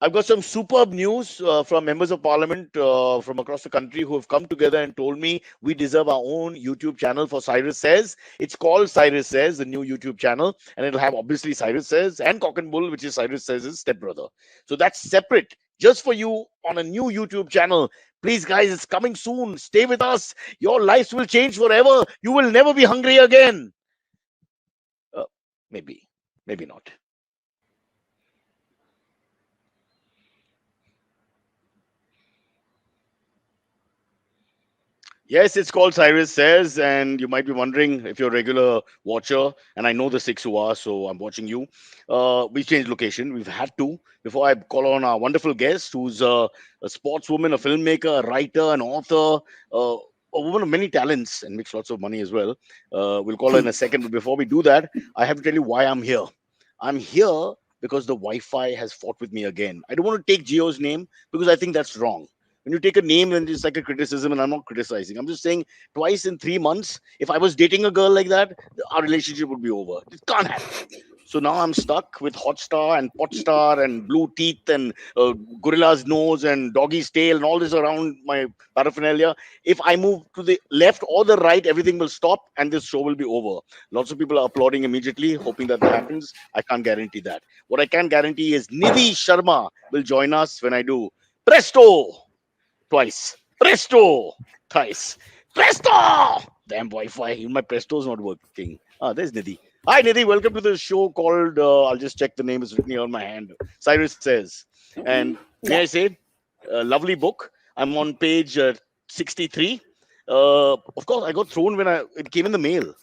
I've got some superb news from members of parliament from across the country who have come together and told me we deserve our own YouTube channel for Cyrus Says. It's called Cyrus Says, the new YouTube channel, and it'll have obviously Cyrus Says and Cock and Bull, which is Cyrus Says' stepbrother. So that's separate, just for you on a new YouTube channel. Please, guys, it's coming soon. Stay with us. Your lives will change forever. You will never be hungry again. Uh, maybe, maybe not. Yes, it's called Cyrus Says, and you might be wondering if you're a regular watcher, and I know the six who are, so I'm watching you. We changed location. We've had to. Before I call on our wonderful guest, who's a sportswoman, a filmmaker, a writer, an author, a woman of many talents, and makes lots of money as well. We'll call her in a second. But before we do that, I have to tell you why I'm here. I'm here because the Wi-Fi has fought with me again. I don't want to take Geo's name because I think that's wrong. When you take a name, then it's like a criticism, and I'm not criticizing. I'm just saying twice in 3 months, if I was dating a girl like that, our relationship would be over. It can't happen. So now I'm stuck with Hotstar and Potstar and Blue Teeth and Gorilla's Nose and Doggy's Tail and all this around my paraphernalia. If I move to the left or the right, everything will stop and this show will be over. Lots of people are applauding immediately, hoping that happens. I can't guarantee that. What I can guarantee is Nidhie Sharma will join us when I do Presto! Twice. Presto! Thrice. Presto! Damn Wi-Fi. Even my Presto's not working. Ah, there's Nidhi. Hi, Nidhi. Welcome to the show called, I'll just check the name. It's written here on my hand. Cyrus Says. And may I say, a lovely book. I'm on page 63. Of course, I got thrown when it came in the mail.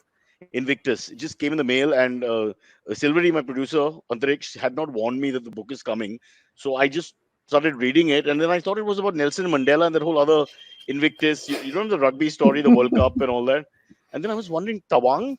Invictus. It just came in the mail, and Silvery, my producer, Antariksh, had not warned me that the book is coming. So I just started reading it, and then I thought it was about Nelson Mandela and that whole other Invictus. You know the rugby story, the World Cup, and all that. And then I was wondering, Tawang,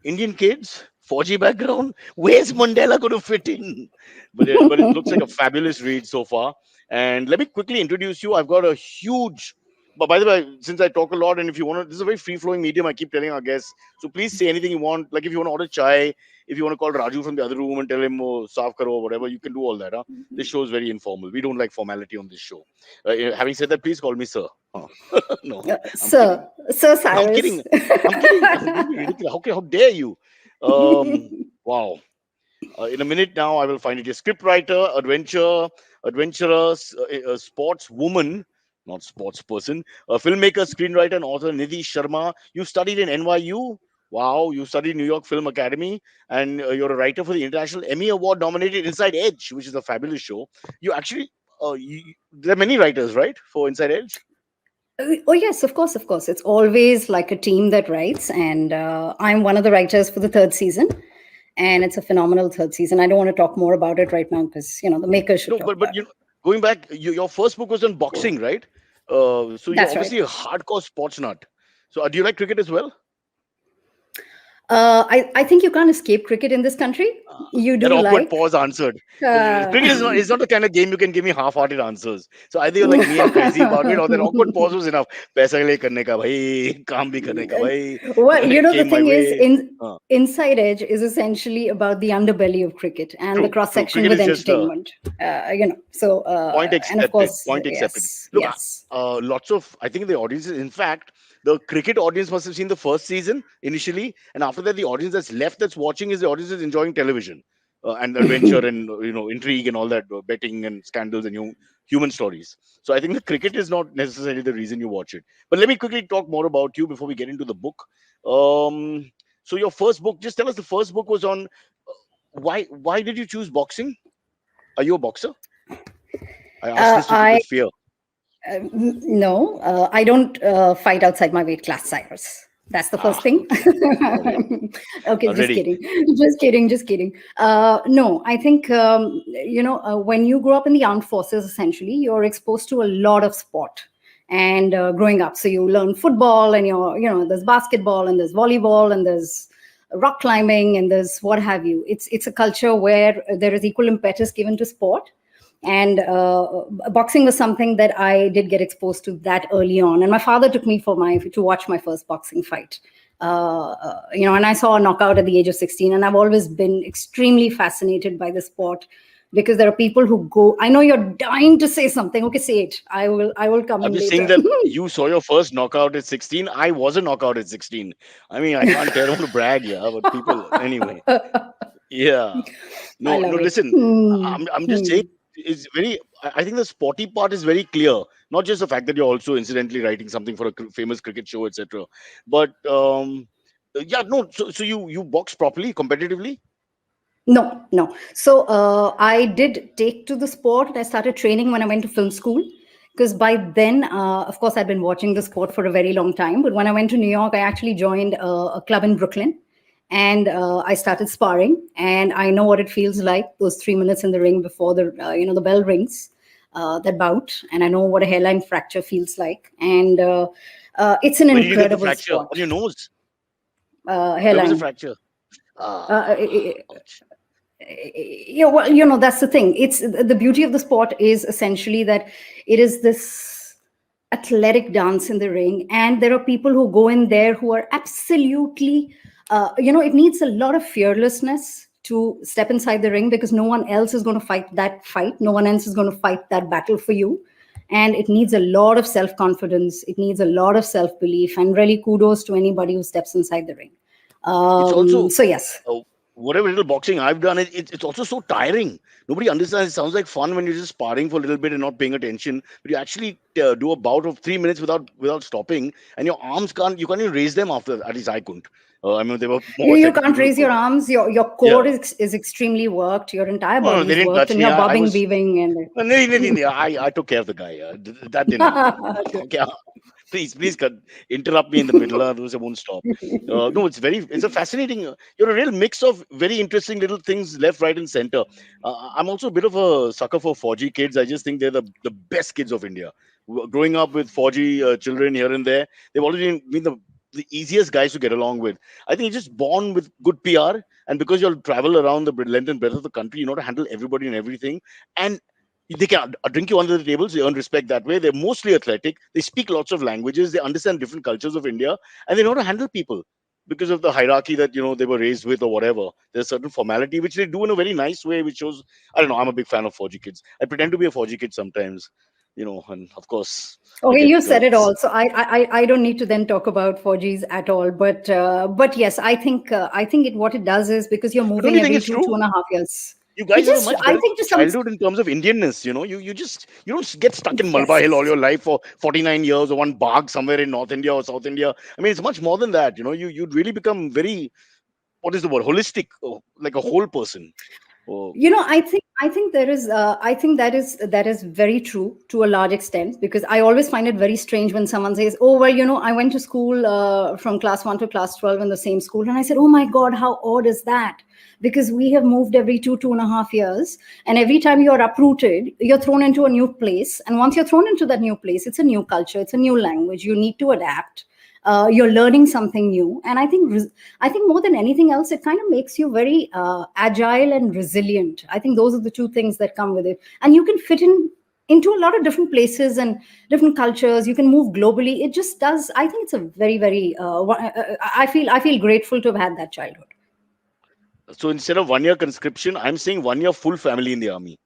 Indian kids, 4G background, where's Mandela going to fit in? But it looks like a fabulous read so far. And let me quickly introduce you. I've got a huge. But by the way, since I talk a lot, and if you want to, this is a very free flowing medium. I keep telling our guests, so please say anything you want. Like if you want to order chai, if you want to call Raju from the other room and tell him, oh, saaf karo or whatever, you can do all that. Huh? This show is very informal. We don't like formality on this show. Having said that, please call me sir. Huh. No, Sir Cyrus. I'm kidding. I'm kidding. How dare you? Wow. In a minute now, I will find it. A scriptwriter, adventurous, a sportswoman, not sports person, a filmmaker, screenwriter, and author, Nidhie Sharma. You studied in NYU. Wow, you studied New York Film Academy, and you're a writer for the International Emmy Award nominated Inside Edge, which is a fabulous show. You actually, there are many writers, right, for Inside Edge? Oh yes, of course. It's always like a team that writes, and I'm one of the writers for the third season, and it's a phenomenal third season. I don't want to talk more about it right now because the makers should No, talk but about you know, going back, your first book was on boxing, right? So you're That's obviously right. a hardcore sports nut. So do you like cricket as well? I think you can't escape cricket in this country. You That do awkward like. pause answered. Uh, Cricket is not the kind of game you can give me half-hearted answers. So either you're like me and crazy about it, or that awkward pause was enough. Paisa ke liye karne ka bhai, kaam bhi karne ka bhai. well, It the came my thing is, way. Inside Edge is essentially about the underbelly of cricket and the True, cross true. section Cricket with is just a entertainment. So point and of accepted. course, Point accepted. yes, Look, yes. lots of, I think the audiences, in fact, the cricket audience must have seen the first season initially, and after that, the audience that's left that's watching is the audience that's enjoying television and adventure and intrigue and all that, betting and scandals and human stories. So I think the cricket is not necessarily the reason you watch it. But let me quickly talk more about you before we get into the book. So your first book, just tell us the first book was on why did you choose boxing? Are you a boxer? I ask this with I fear. No, I don't fight outside my weight class, Cyrus. That's the first thing. Okay. All right. Okay, just Ready. kidding. Just kidding. No, I think, when you grow up in the armed forces, essentially, you're exposed to a lot of sport and growing up. So you learn football and there's basketball and there's volleyball and there's rock climbing and there's what have you. It's a culture where there is equal impetus given to sport. And boxing was something that I did get exposed to that early on. And my father took me to watch my first boxing fight. And I saw a knockout at the age of 16. And I've always been extremely fascinated by the sport because there are people who go. I know you're dying to say something. Okay, say it. I will come I'm in just saying later. that you saw your first knockout at 16. I was a knockout at 16. I mean, I can't tell, I want to brag, yeah, but people, anyway. Yeah. I No, no, love it. listen, I'm just saying it's very, I think the sporty part is very clear. Not just the fact that you're also incidentally writing something for a famous cricket show, etc. But, yeah, no, so you box properly, competitively? No, no. So I did take to the sport. I started training when I went to film school because by then, of course, I'd been watching the sport for a very long time. But when I went to New York, I actually joined a club in Brooklyn, and I started sparring. And I know what it feels like, those 3 minutes in the ring before the bell rings, that bout. And I know what a hairline fracture feels like. And it's an Where did you get the incredible fracture? On sport. your nose? Where was the Hairline. fracture? Uh, Ah, ouch. yeah, well, that's the thing. It's the beauty of the sport is essentially that it is this athletic dance in the ring, and there are people who go in there who are absolutely, it needs a lot of fearlessness to step inside the ring because no one else is going to fight that fight. No one else is going to fight that battle for you. And it needs a lot of self confidence. It needs a lot of self belief. And really, kudos to anybody who steps inside the ring. It's also So, yes. uh, whatever little boxing I've done, it's also so tiring. Nobody understands. It sounds like fun when you're just sparring for a little bit and not paying attention, but you actually do a bout of 3 minutes without stopping, and your arms can't even raise them after. At least I couldn't. I mean, there were more You athletic can't people who raise your could. arms. Your core Yeah. is extremely worked. Your entire No, no, body they is didn't worked, touch and me. you're I bobbing, was. weaving, and No, no, no, no, no, I took care of the guy. That didn't happen. good. Okay, please interrupt me in the middle. Otherwise, I won't stop. No, it's a fascinating. You're a real mix of very interesting little things, left, right, and center. I'm also a bit of a sucker for 4G kids. I just think they're the best kids of India. Growing up with 4G children here and there, they've always been the easiest guys to get along with. I think you're just born with good PR, and because you'll travel around the length and breadth of the country, you know how to handle everybody and everything, and they can drink you under the tables. They earn respect that way. They're mostly athletic. They speak lots of languages. They understand different cultures of India, and they know how to handle people because of the hierarchy that they were raised with or whatever. There's a certain formality which they do in a very nice way, which shows. I don't know. I'm a big fan of 4G kids. I pretend to be a 4G kid sometimes, and of course I Okay, get you said it girls. all, so I don't need to then talk about 4Gs at all. But yes, I think what it does is because you're But don't moving you think every it's two true? and a half years. You It guys have a just much I better think to some childhood in terms of Indianness. You don't get stuck in Malabar Hill all yes. your life for 49 years or one bag somewhere in North India or South India. I mean, it's much more than that. You'd really become very, what is the word, holistic, like a whole person. Oh, I think that is very true to a large extent because I always find it very strange when someone says, "Oh well, I went to school from class 1 to class 12 in the same school," and I said, "Oh my God, how odd is that?" Because we have moved every 2.5 years, and every time you're uprooted, you're thrown into a new place, and once you're thrown into that new place, it's a new culture, it's a new language, you need to adapt. You're learning something new, and I think more than anything else, it kind of makes you very agile and resilient. I think those are the two things that come with it, and you can fit in into a lot of different places and different cultures. You can move globally. It just does. I think it's a very, very. I feel grateful to have had that childhood. so instead of 1 year conscription, I'm saying 1 year full family in the army,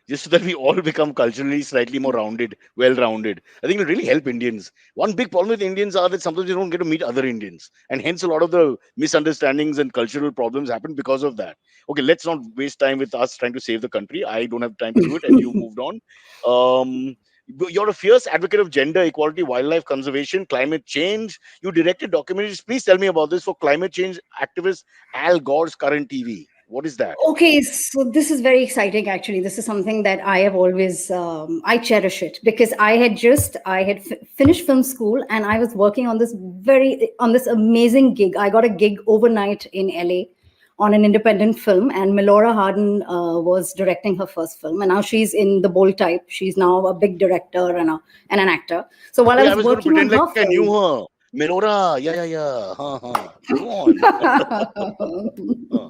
just so that we all become culturally slightly more rounded, well-rounded. I think it'll really help Indians. One big problem with Indians are that sometimes you don't get to meet other Indians, and hence a lot of the misunderstandings and cultural problems happen because of that. Okay, let's not waste time with us trying to save the country. I don't have time to do it, and you moved on. Um, you're a fierce advocate of gender equality, wildlife conservation, climate change. You directed documentaries. Please tell me about this for climate change activist Al Gore's current TV. What is that? Okay, so this is very exciting. Actually, this is something that I have always I cherish it because I had finished film school and I was working on this amazing gig. I got a gig overnight in LA on an independent film, and Melora Hardin was directing her first film, and now she's in the bold type. She's now a big director and an actor. So while Oh, I yeah, I was was going to working on pretend like her I knew film, her. Melora. Yeah, yeah, yeah. Go on. Huh.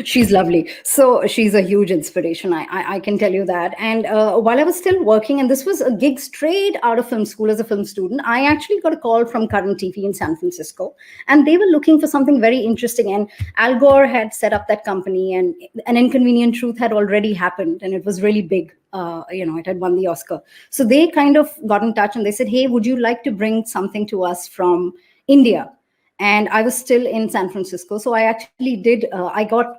She's lovely. So she's a huge inspiration. I can tell you that. And while I was still working, and this was a gig straight out of film school as a film student, I actually got a call from Current TV in San Francisco, and they were looking for something very interesting. And Al Gore had set up that company, and An Inconvenient Truth had already happened, and it was really big. It had won the Oscar. So they kind of got in touch and they said, "Hey, would you like to bring something to us from India?" And I was still in San Francisco, so I actually did. I got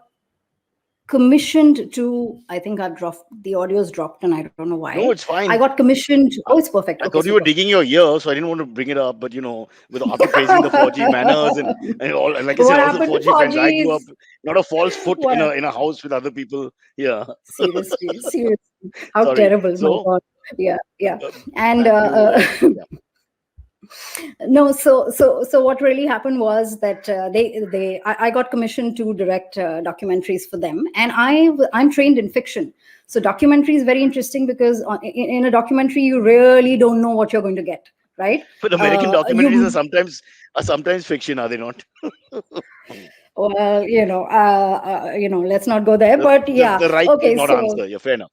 commissioned to. I think I've dropped the audio's dropped, and I don't know why. No, it's I fine. got commissioned. Oh, I, it's perfect. I Okay, thought you were super. digging your ear, so I didn't want to bring it up. But with after praising the 4G manners and all, and like I said, What all the happened to 4G friends. I grew up Porgies? not a false foot in What? a house with other people. Yeah, Seriously, seriously. How sorry. terrible! My So God. Yeah, yeah. And back to yeah. no, so what really happened was that I got commissioned to direct documentaries for them, and I'm trained in fiction. So documentary is very interesting because in a documentary you really don't know what you're going to get, right? But American documentaries You are sometimes fiction, are they not? Well, let's not go there, but yeah. The right is Okay, not so answer. Yeah, fair enough.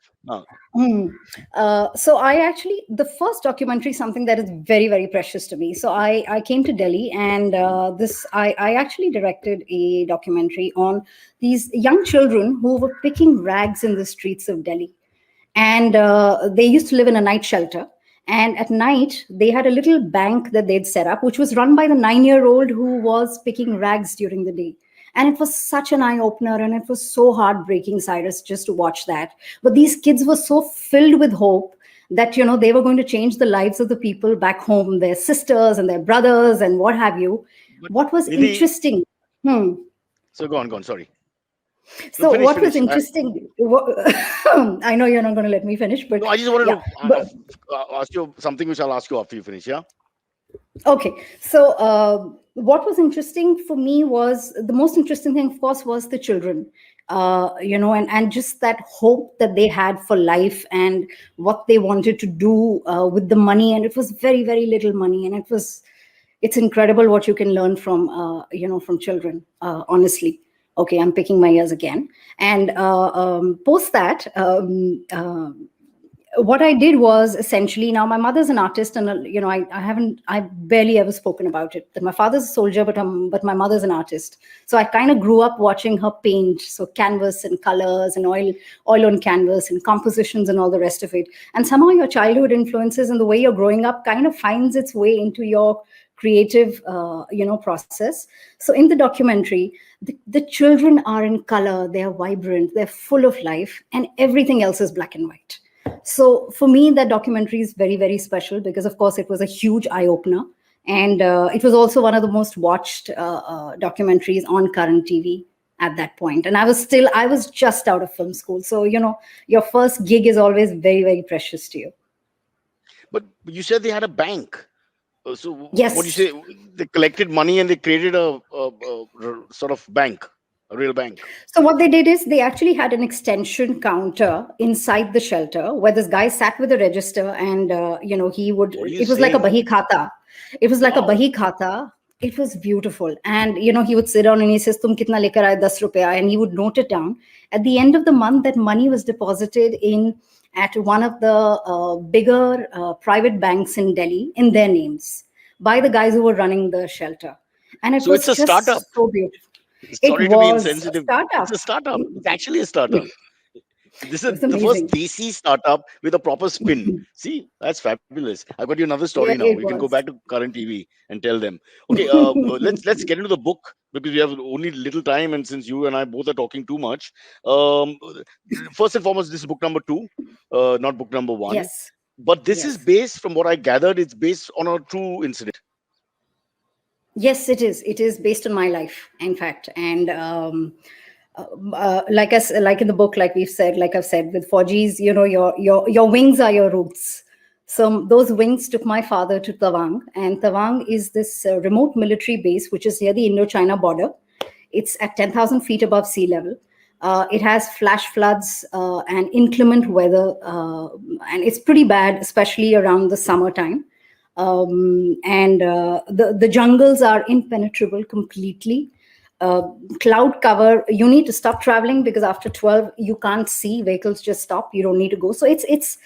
Uh, So I actually, the first documentary, something that is very, very precious to me. So I came to Delhi, and I actually directed a documentary on these young children who were picking rags in the streets of Delhi. And they used to live in a night shelter. And at night, they had a little bank that they'd set up, which was run by the 9-year-old who was picking rags during the day. And it was such an eye opener, and it was so heartbreaking, Cyrus, just to watch that. But these kids were so filled with hope that they were going to change the lives of the people back home, their sisters and their brothers and what have you. but What was Nidhi, interesting? Hmm. so go on, go on. Sorry. No, So finish, what was finish. interesting? I know you're not going to let me finish, but No, I just wanted yeah. to But ask you something which I'll ask you after you finish. Yeah. okay, so what was interesting for me was the most interesting thing, of course, was the children. And just that hope that they had for life and what they wanted to do with the money, and it was very, very little money, and it's incredible what you can learn from from children. Honestly, okay, I'm picking my ears again, and post that. What I did was essentially, now my mother's an artist, and I barely ever spoken about it. That my father's a soldier, but my mother's an artist. So I kind of grew up watching her paint, so canvas and colors and oil on canvas and compositions and all the rest of it. And somehow your childhood influences and the way you're growing up kind of finds its way into your creative process. So in the documentary, the children are in color, they're vibrant, they're full of life, and everything else is black and white. So for me, that documentary is very, very special because, of course, it was a huge eye opener, and it was also one of the most watched documentaries on Current TV at that point. And I was just out of film school, so your first gig is always very, very precious to you. But you said they had a bank. So what do you Yes. say? They collected money and they created sort of bank, a real bank. So what they did is they actually had an extension counter inside the shelter where this guy sat with a register, and he would. What are you It was like a saying? bahi khata. It was like a Wow. bahi khata. It was beautiful, and he would sit down and he says, "Tum kitna lekar aaye? 10 rupeya," and he would note it down. At the end of the month, that money was deposited in at one of the bigger private banks in Delhi in their names by the guys who were running the shelter, and it So it's was a startup. just so beautiful. It Sorry to be was a insensitive. It's startup. a startup. It's actually a startup. This It is was the first amazing. desi startup with a proper spin. See, that's fabulous. I got you another story Yeah, now. You it can go back was. to Current TV and tell them. Okay, let's get into the book because we have only little time, and since you and I both are talking too much, um, first and foremost, this is book number two, not book number one. Yes, But this is yes, based, from what I gathered, it's based on a true incident. yes. It is. It is based on my life, in fact, and like in the book, like we've said, like I've said, with 4Gs, your wings are your roots. So those wings took my father to Tawang, and Tawang is this remote military base which is near the Indo-China border. It's at 10,000 feet above sea level. It has flash floods and inclement weather, and it's pretty bad, especially around the summertime. and the jungles are impenetrable completely. uh, Cloud cover, you need to stop traveling because after 12 you can't see, vehicles just stop, you don't need to go. So it's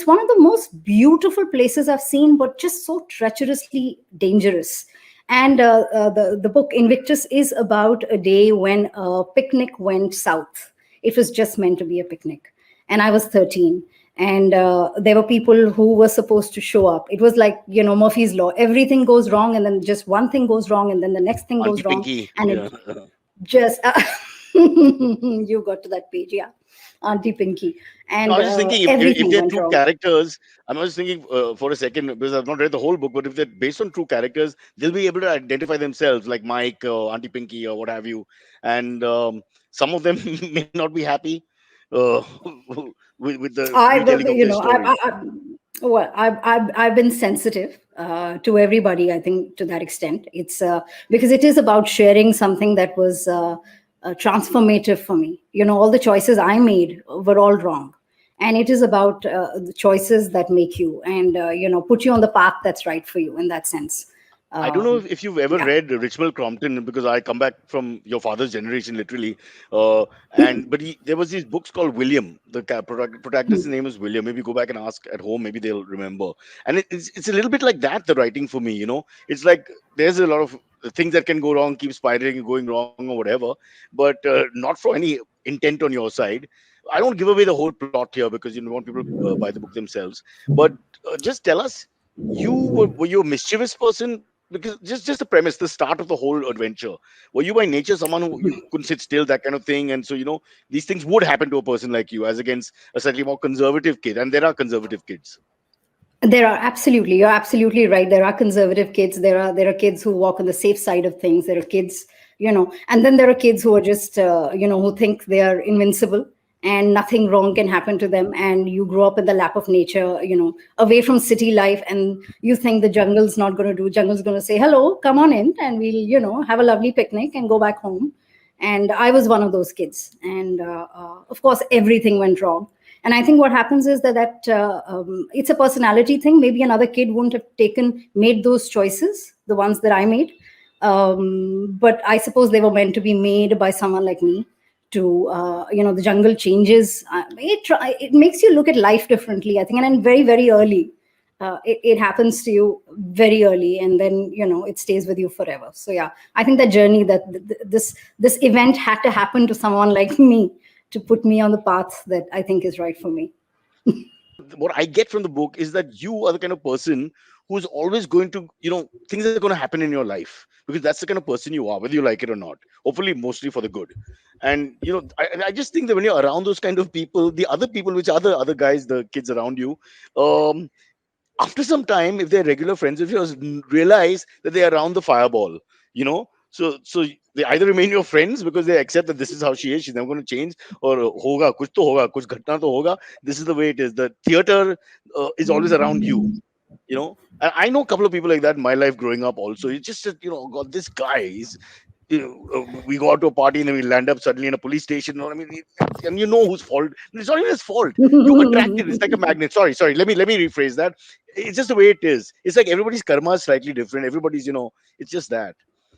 one of the most beautiful places I've seen, but just so treacherously dangerous. And the book Invictus is about a day when a picnic went south. It was just meant to be a picnic, and I was 13. And there were people who were supposed to show up. It was like, Murphy's law. Everything goes wrong, and then just one thing goes wrong, and then the next thing Auntie goes wrong, Pinky. and Yeah. it just you got to that page, yeah. Auntie Pinky. No, I And was just thinking if everything they're went true wrong. characters, I'm just thinking for a second because I've not read the whole book, but if they're based on true characters, they'll be able to identify themselves, like Mike, Auntie Pinky, or what have you. And some of them may not be happy uh, with the I, retelling of you their know, story. well, I've been sensitive to everybody. I think to that extent, it's because it is about sharing something that was transformative for me. All the choices I made were all wrong, and it is about the choices that make you and put you on the path that's right for you. In that sense, I don't know um, if you've ever yeah. read Richmal Crompton because I come back from your father's generation, literally. And but there was these books called William. The protagonist's name is William. Maybe go back and ask at home. Maybe they'll remember. And it's a little bit like that. The writing for me, it's like there's a lot of things that can go wrong, keep spiraling and going wrong or whatever, but not for any intent on your side. I don't give away the whole plot here because you don't want people buy the book themselves. But just tell us, were you a mischievous person? Because just the premise, the start of the whole adventure, were you by nature someone who you couldn't sit still, that kind of thing? And so these things would happen to a person like you as against a slightly more conservative kid, and there are conservative kids. There are, absolutely, you're absolutely right. There are conservative kids. There are kids who walk on the safe side of things. There are kids, and then there are kids who are just who think they are invincible and nothing wrong can happen to them. And you grow up in the lap of nature, away from city life, and you think the jungle's going to say hello, come on in, and we'll have a lovely picnic and go back home. And I was one of those kids, and of course everything went wrong. And I think what happens is that it's a personality thing. Maybe another kid wouldn't have made those choices, the ones that I made. But I suppose they were meant to be made by someone like me. To the jungle changes. It makes you look at life differently, I think, and then very, very early. It happens to you very early, and then it stays with you forever. So yeah, I think that journey, that this event had to happen to someone like me to put me on the path that I think is right for me. What I get from the book is that you are the kind of person who's always going to, things are going to happen in your life because that's the kind of person you are, whether you like it or not. Hopefully, mostly for the good. And I just think that when you're around those kind of people, the other people, which are the other guys, the kids around you, um, after some time, if they're regular friends of yours, realize that they're around the fireball, so they either remain your friends because they accept that this is how she is, she's never going to change, or hoga kuch to hoga, kuch ghatna to hoga, this is the way it is. The theater is always around you. And I know a couple of people like that in my life growing up also. It's just that, God, this guy is, we go out to a party and then we land up suddenly in a police station. I mean, and you know whose fault. It's not even his fault. You attract it. It's like a magnet. Sorry. Let me rephrase that. It's just the way it is. It's like everybody's karma is slightly different. Everybody's, it's just that.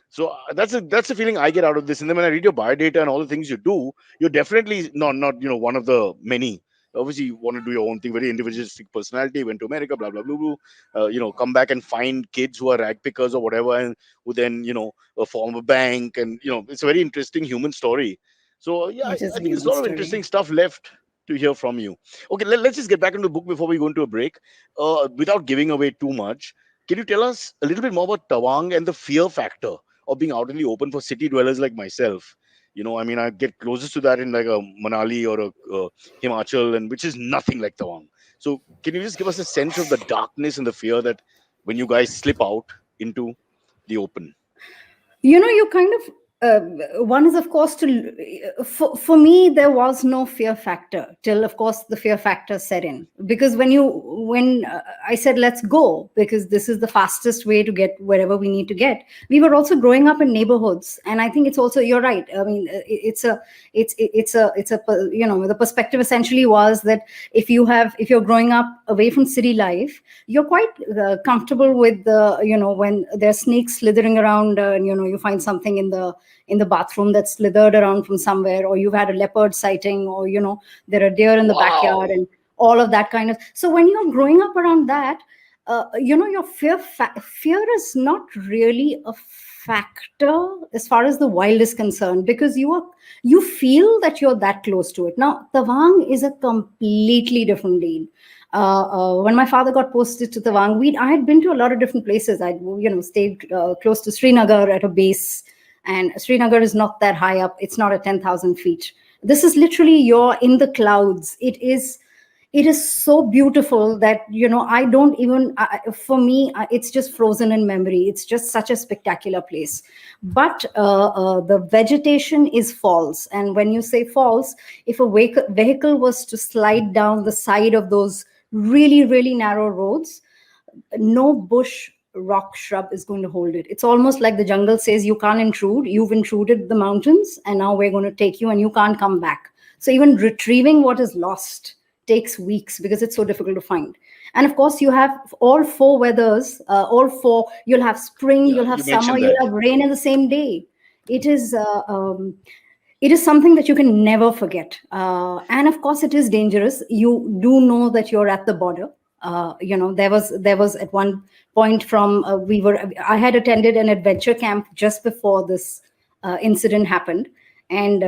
So that's the feeling I get out of this. And then when I read your biodata and all the things you do, you're definitely not one of the many. Obviously, you want to do your own thing, very individualistic personality. Went to America, blah blah blah blah. Come back and find kids who are rag pickers or whatever, and who then form a bank, and it's a very interesting human story. So yeah, I It is I a think there's a human lot of interesting story. stuff left to hear from you. Okay, let's just get back into the book before we go into a break. Without giving away too much, can you tell us a little bit more about Tawang and the fear factor of being out in the open for city dwellers like myself? I mean, I get closest to that in like a Manali or a Himachal, and which is nothing like Tawang. So, can you just give us a sense of the darkness and the fear that when you guys slip out into the open? You kind of uh, one is of course for me there was no fear factor till of course the fear factor set in, because when I said let's go because this is the fastest way to get wherever we need to get, we were also growing up in neighborhoods. And I think it's also, you're right, I mean it's the perspective essentially was that if you're growing up away from city life, you're quite comfortable with the, when there's snakes slithering around, and you find something in the bathroom that's slithered around from somewhere, or you've had a leopard sighting, or there are deer in the backyard, Wow. and all of that kind of. So when you're growing up around that, your fear is not really a factor as far as the wild is concerned, because you feel that you're that close to it. Now Tawang is a completely different deal. When my father got posted to Tawang, I had been to a lot of different places. I'd stayed close to Srinagar at a base, and Srinagar is not that high up. It's not at 10,000 feet. This is literally, you're in the clouds. It is so beautiful that I don't even for me it's just frozen in memory. It's just such a spectacular place. But the vegetation is false, and when you say false, if a vehicle was to slide down the side of those really really narrow roads, no bush, rock, shrub is going to hold it. It's almost like the jungle says, you can't intrude. You've intruded the mountains, and now we're going to take you, and you can't come back. So even retrieving what is lost takes weeks because it's so difficult to find. And of course, you have all four weathers, all four. You'll have spring, Yeah, you'll have you summer, mentioned you'll that. have rain in the same day. It is. It is something that you can never forget. And of course, it is dangerous. You do know that you're at the border. There was at one point from I had attended an adventure camp just before this incident happened, and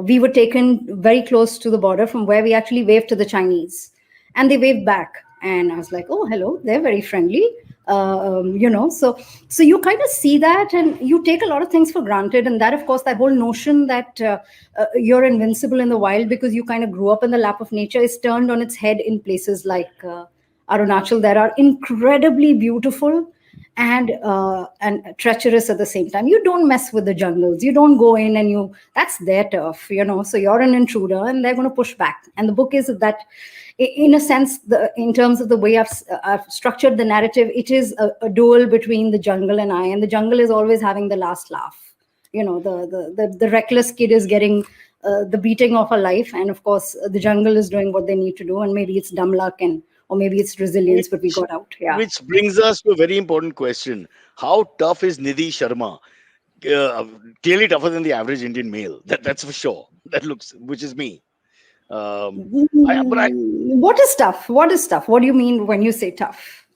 we were taken very close to the border from where we actually waved to the Chinese, and they waved back, and I was like, oh hello, they're very friendly. So you kind of see that, and you take a lot of things for granted. And that, of course, that whole notion that you're invincible in the wild because you kind of grew up in the lap of nature is turned on its head in places like Arunachal, that are incredibly beautiful and treacherous at the same time. You don't mess with the jungles. You don't go in, and that's their turf, So you're an intruder, and they're going to push back. And the book is that, in a sense, in terms of the way I've structured the narrative, it is a duel between the jungle and I, and the jungle is always having the last laugh. The reckless kid is getting the beating of a life, and of course the jungle is doing what they need to do, and maybe it's dumb luck, and or maybe it's resilience, but we Which got out. Yeah. which brings us to a very important question. How tough is Nidhi Sharma? Uh, Clearly tougher than the average Indian male. That's for sure. That looks, which is me. Um, but What is tough? What is tough? What do you mean when you say tough?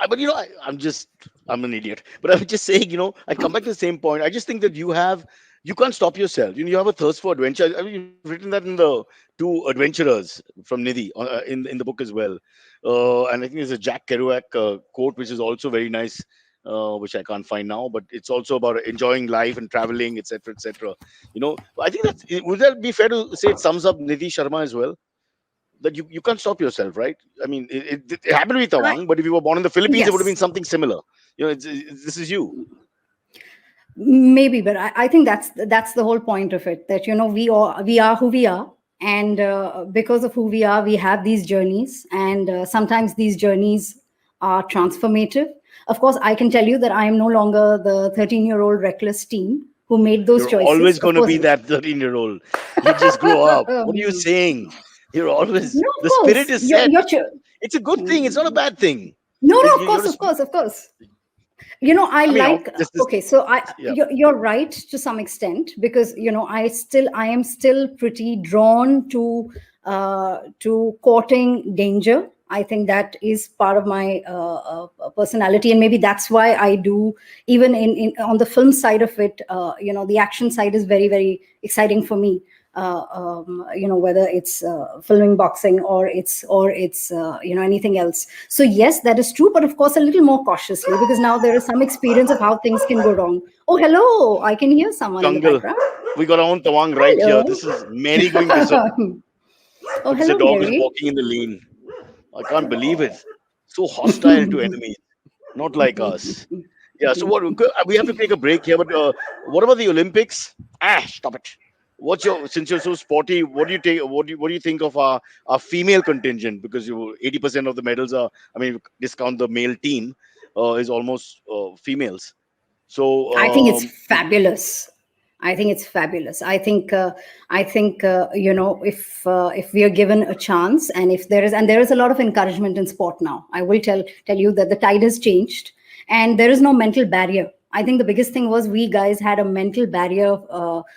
but I'm an idiot. But I'm just saying, I come back to the same point. I just think that you can't stop yourself. You have a thirst for adventure. I mean, you've written that in the Two Adventurers from Nidhi in the book as well. And I think there's a Jack Kerouac quote which is also very nice, which I can't find now. But it's also about enjoying life and traveling, etc., etc. I think would that be fair to say it sums up Nidhi Sharma as well? That you can't stop yourself, right? I mean, it happened with I, Tawang, but if you were born in the Philippines, it would have been yes, something similar. This is you. maybe, but I think that's the whole point of it. That we are who we are, and because of who we are, we have these journeys, and sometimes these journeys are transformative. Of course, I can tell you that I am no longer the 13-year-old reckless teen who made those You're always choices. going Of to course. be that 13-year-old. You just grow up. What are you saying? You're always No, of the spirit course, is you're, set. you're It's a good thing. It's not a bad thing. no, no, of You're course, a of course, of course. I I mean, like, this okay, so yeah. you're right to some extent, because I am still pretty drawn to courting danger. I think that is part of my personality, and maybe that's why I do, even in on the film side of it. The action side is very very exciting for me. Whether it's filming boxing, or it's anything else. So yes, that is true, but of course a little more cautiously, because now there is some experience of how things can go wrong. Oh hello, I can hear someone in the Jungle. background. We got our own Tawang right here. Hello. This is Mary going berserk Oh because the hello, dog is Mary. walking in the lane. I can't believe it. So hostile to enemies. Not like us. Yeah. So what we have to take a break here, but what about the Olympics? Stop it. What's your since you're so sporty? What do you take? What do you think of our female contingent? Because 80% of the medals are. I mean, discount the male team, is almost females. So I think it's fabulous. I think it's fabulous. If we are given a chance, and if there is a lot of encouragement in sport now. I will tell you that the tide has changed, and there is no mental barrier. I think the biggest thing was we guys had a mental barrier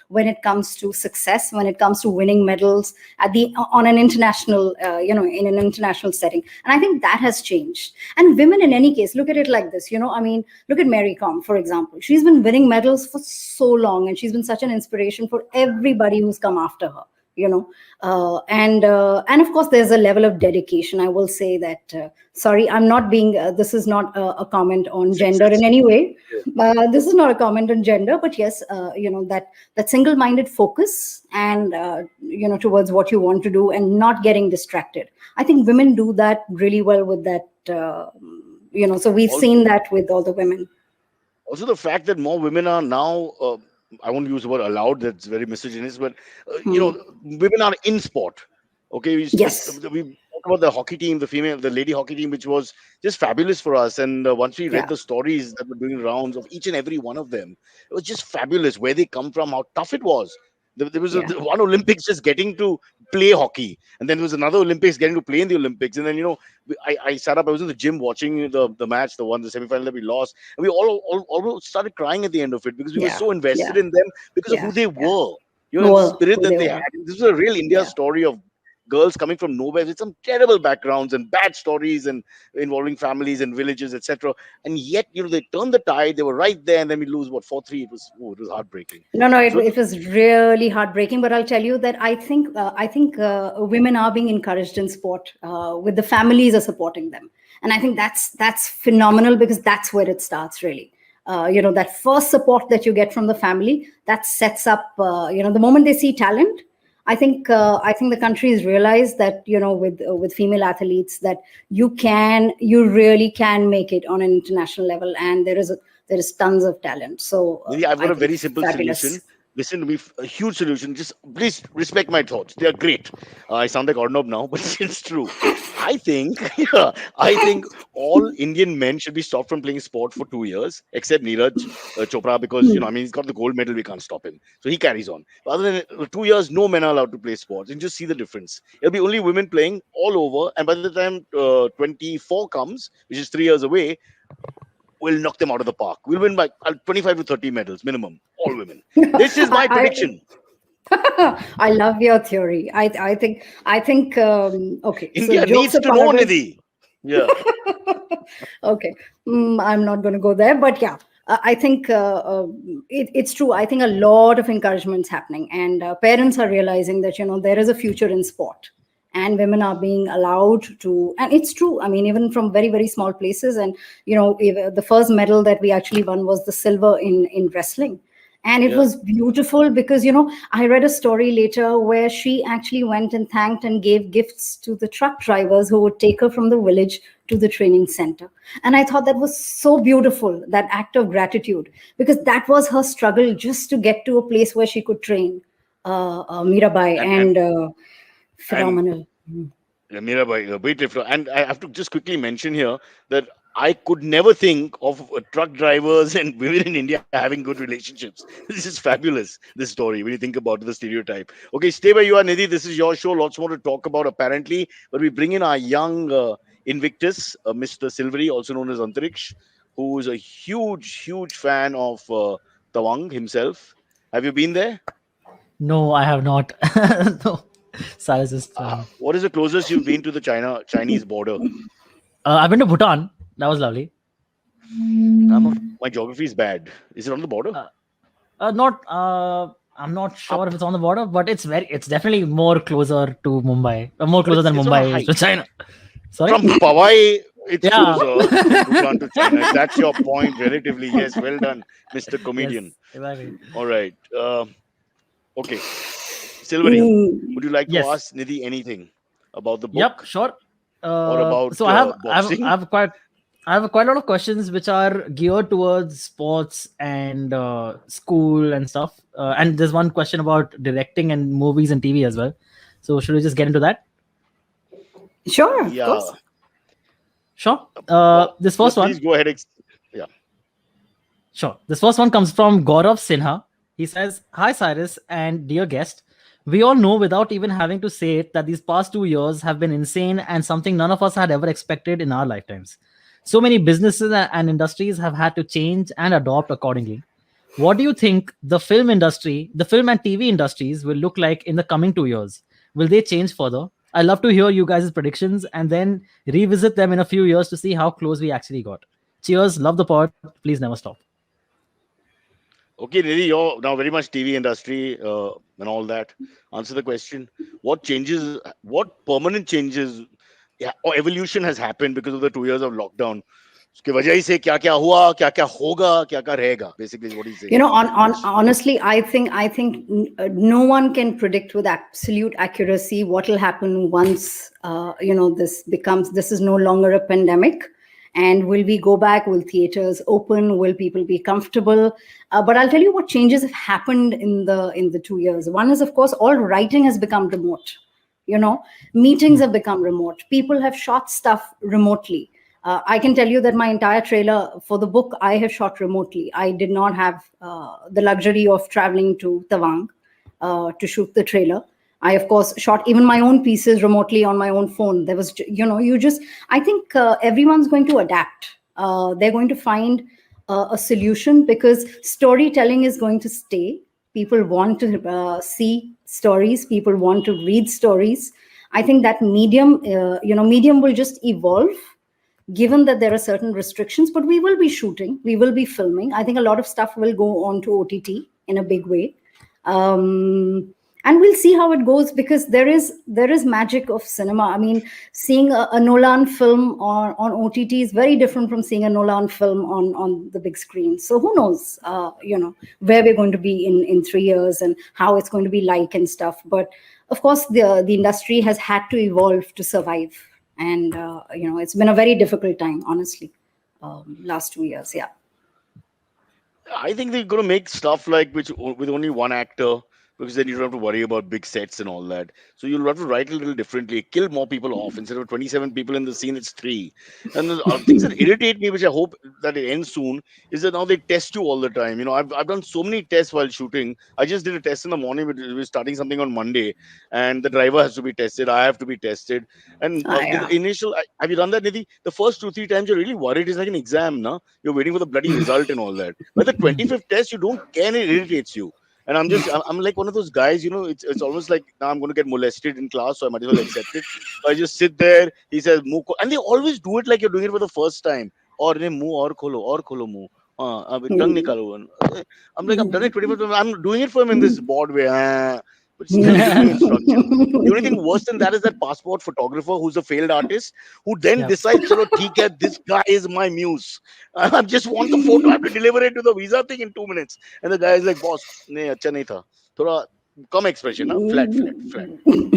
when it comes to success, when it comes to winning medals at the on an international, in an international setting. And I think that has changed. And women, in any case, look at it like this. I mean, look at Mary Kom, for example. She's been winning medals for so long, and she's been such an inspiration for everybody who's come after her. And of course there's a level of dedication. I will say that, sorry, I'm not being this is not a comment on gender in sexist. any way. Yeah. This is not a comment on gender, but yes, that single-minded focus, and towards what you want to do and not getting distracted. I think women do that really well with that. So we've Also, seen that with all the women. also the fact that more women are now. I won't use the word allowed. That's very misogynist, but Hmm. women are in sport. Okay, Yes. we talk about the hockey team, the lady hockey team, which was just fabulous for us. And once we read Yeah. the stories that were doing rounds of each and every one of them, it was just fabulous where they come from, how tough it was. There was Yeah. one Olympics just getting to play hockey, and then there was another Olympics getting to play in the Olympics, and then I sat up. I was in the gym watching the match, the semifinal that we lost, and we all started crying at the end of it because we were Yeah. so invested Yeah. in them because of who Yeah. they Yeah. were, and the Were spirit who that they they were. had. This is a real India Yeah. story of girls coming from nowhere with some terrible backgrounds and bad stories and involving families and villages, etc. And yet, they turned the tide. They were right there, and then we lose what 4-3. It was heartbreaking. No, no, So it was really heartbreaking. But I'll tell you that I think women are being encouraged in sport, with the families are supporting them, and I think that's phenomenal, because that's where it starts really. That first support that you get from the family, that sets up. The moment they see talent, I think the country has realized that, with female athletes, that you really can make it on an international level, and there is tons of talent. So Nidhi, I've got I a think very simple fabulous. solution. Listen to me, a huge solution. Just please respect my thoughts. They are great. I sound like Arnab now, but it's true. I think, yeah, I think all Indian men should be stopped from playing sport for 2 years, except Neeraj Chopra, because Hmm. I mean, he's got the gold medal. We can't stop him, so he carries on. But other than 2 years, no men are allowed to play sports, and just see the difference. It'll be only women playing all over, and by the time 24 comes, which is 3 years away, we'll knock them out of the park. We'll win by 25 to 30 medals minimum. All women. This is my I, prediction. I love your theory. I think okay. So India jokes needs to apart, know, Nidhi. Yeah. okay, I'm not going to go there, but yeah, I think it's true. I think a lot of encouragement's happening, and parents are realizing that there is a future in sport, and women are being allowed to. And it's true. I mean, even from very very small places, and the first medal that we actually won was the silver in wrestling. And it Yeah. was beautiful, because I read a story later where she actually went and thanked and gave gifts to the truck drivers who would take her from the village to the training center. And I thought that was so beautiful, that act of gratitude, because that was her struggle just to get to a place where she could train. Mirabai, And and and and phenomenal. Mirabai, a weightlifter. And I have to just quickly mention here that I could never think of truck drivers and women in India having good relationships. This is fabulous, this story, when you think about the stereotype. Okay, stay where you are, Nidhi. This is your show. Lots more to talk about, apparently. But we bring in our young Invictus, Mr. Silvery, also known as Antariksh, who is a huge, huge fan of Tawang himself. Have you been there? No, I have not. No, Cyrus is telling. What is the closest you've been to the Chinese border? I've been to Bhutan. That was lovely. My geography is bad. Is it on the border? Uh, Not. I'm not sure Up if it's on the border, but it's very. It's definitely more closer to Mumbai. More but closer than it's on a Mumbai is to hike. China. Sorry. From Powai, it's Yeah. closer to Bhutan to China. If that's your point, relatively, yes. Well done, Mr. Yes. Comedian. Exactly. All right. Okay. Silvery, Mm, would you like to Yes. ask Nidhi anything about the Yep. book Sure. or about So I have. I have. I boxing? have quite. I have quite a lot of questions which are geared towards sports and school and stuff. And there's one question about directing and movies and TV as well. So should we just get into that? Sure, of Yeah. course. Sure. This Just first please one. go ahead. Yeah. Sure. This first one comes from Gaurav Sinha. He says, "Hi Cyrus and dear guest. We all know without even having to say it that these past 2 years have been insane and something none of us had ever expected in our lifetimes. So many businesses and industries have had to change and adopt accordingly. What do you think the film industry, the film and TV industries will look like in the coming 2 years? Will they change further? I love to hear you guys' predictions and then revisit them in a few years to see how close we actually got. Cheers, love the pod. Please never stop." Okay, Nidhi, you're now very much TV industry and all that. Answer the question. What changes, what permanent changes, yeah, or evolution has happened because of the 2 years of lockdown? उसकी वजह ही से क्या क्या हुआ, क्या क्या होगा, क्या क्या रहेगा? Basically, is what he's saying. On Which, honestly, I think no one can predict with absolute accuracy what will happen once this is no longer a pandemic. And will we go back? Will theaters open? Will people be comfortable? But I'll tell you what changes have happened in the 2 years. One is, of course, all writing has become remote. Meetings have become remote. People have shot stuff remotely. I can tell you that my entire trailer for the book I have shot remotely. I did not have the luxury of traveling to Tawang to shoot the trailer. I, of course, shot even my own pieces remotely on my own phone. There was, I think everyone's going to adapt. They're going to find a solution because storytelling is going to stay. People want to see stories. People want to read stories. I think that medium will just evolve given that there are certain restrictions, but we will be shooting, we will be filming. I think a lot of stuff will go on to OTT in a big way. And we'll see how it goes because there is magic of cinema. I mean, seeing a Nolan film on OTT is very different from seeing a Nolan film on the big screen. So who knows, where we're going to be in 3 years and how it's going to be like and stuff. But of course, the industry has had to evolve to survive. And, it's been a very difficult time, honestly, last 2 years. Yeah. I think they're going to make stuff like with only one actor because then you don't have to worry about big sets and all that. So you'll have to write a little differently, kill more people off. Instead of 27 people in the scene, it's 3. And the things that irritate me, which I hope that it ends soon, is that now they test you all the time. I've done so many tests while shooting. I just did a test in the morning. We're starting something on Monday, and the driver has to be tested. I have to be tested. And in Yeah. the initial, have you done that, Nidhi? The first 2, 3 times you're really worried. It's like an exam, no? You're waiting for the bloody result and all that. By the 25th test, you don't care and it irritates you. And I'm like one of those guys, it's almost like now I'm going to get molested in class, so I might as well accept it. So I just sit there. He says, and they always do it like you're doing it for the first time. Or ne muh aur kholo muh. Tongue nikalo. I'm like, I've done it 25 times. I'm doing it for him in this board way. But still, give me instructions. The only thing worse than that is that passport photographer who's a failed artist who then Yeah. decides, chalo, theek hai, this guy is my muse. I just want the photo. I have to deliver it to the visa thing in 2 minutes. And the guy is like, boss, nahi, acha nahi tha. Thoda come expression, huh? Flat.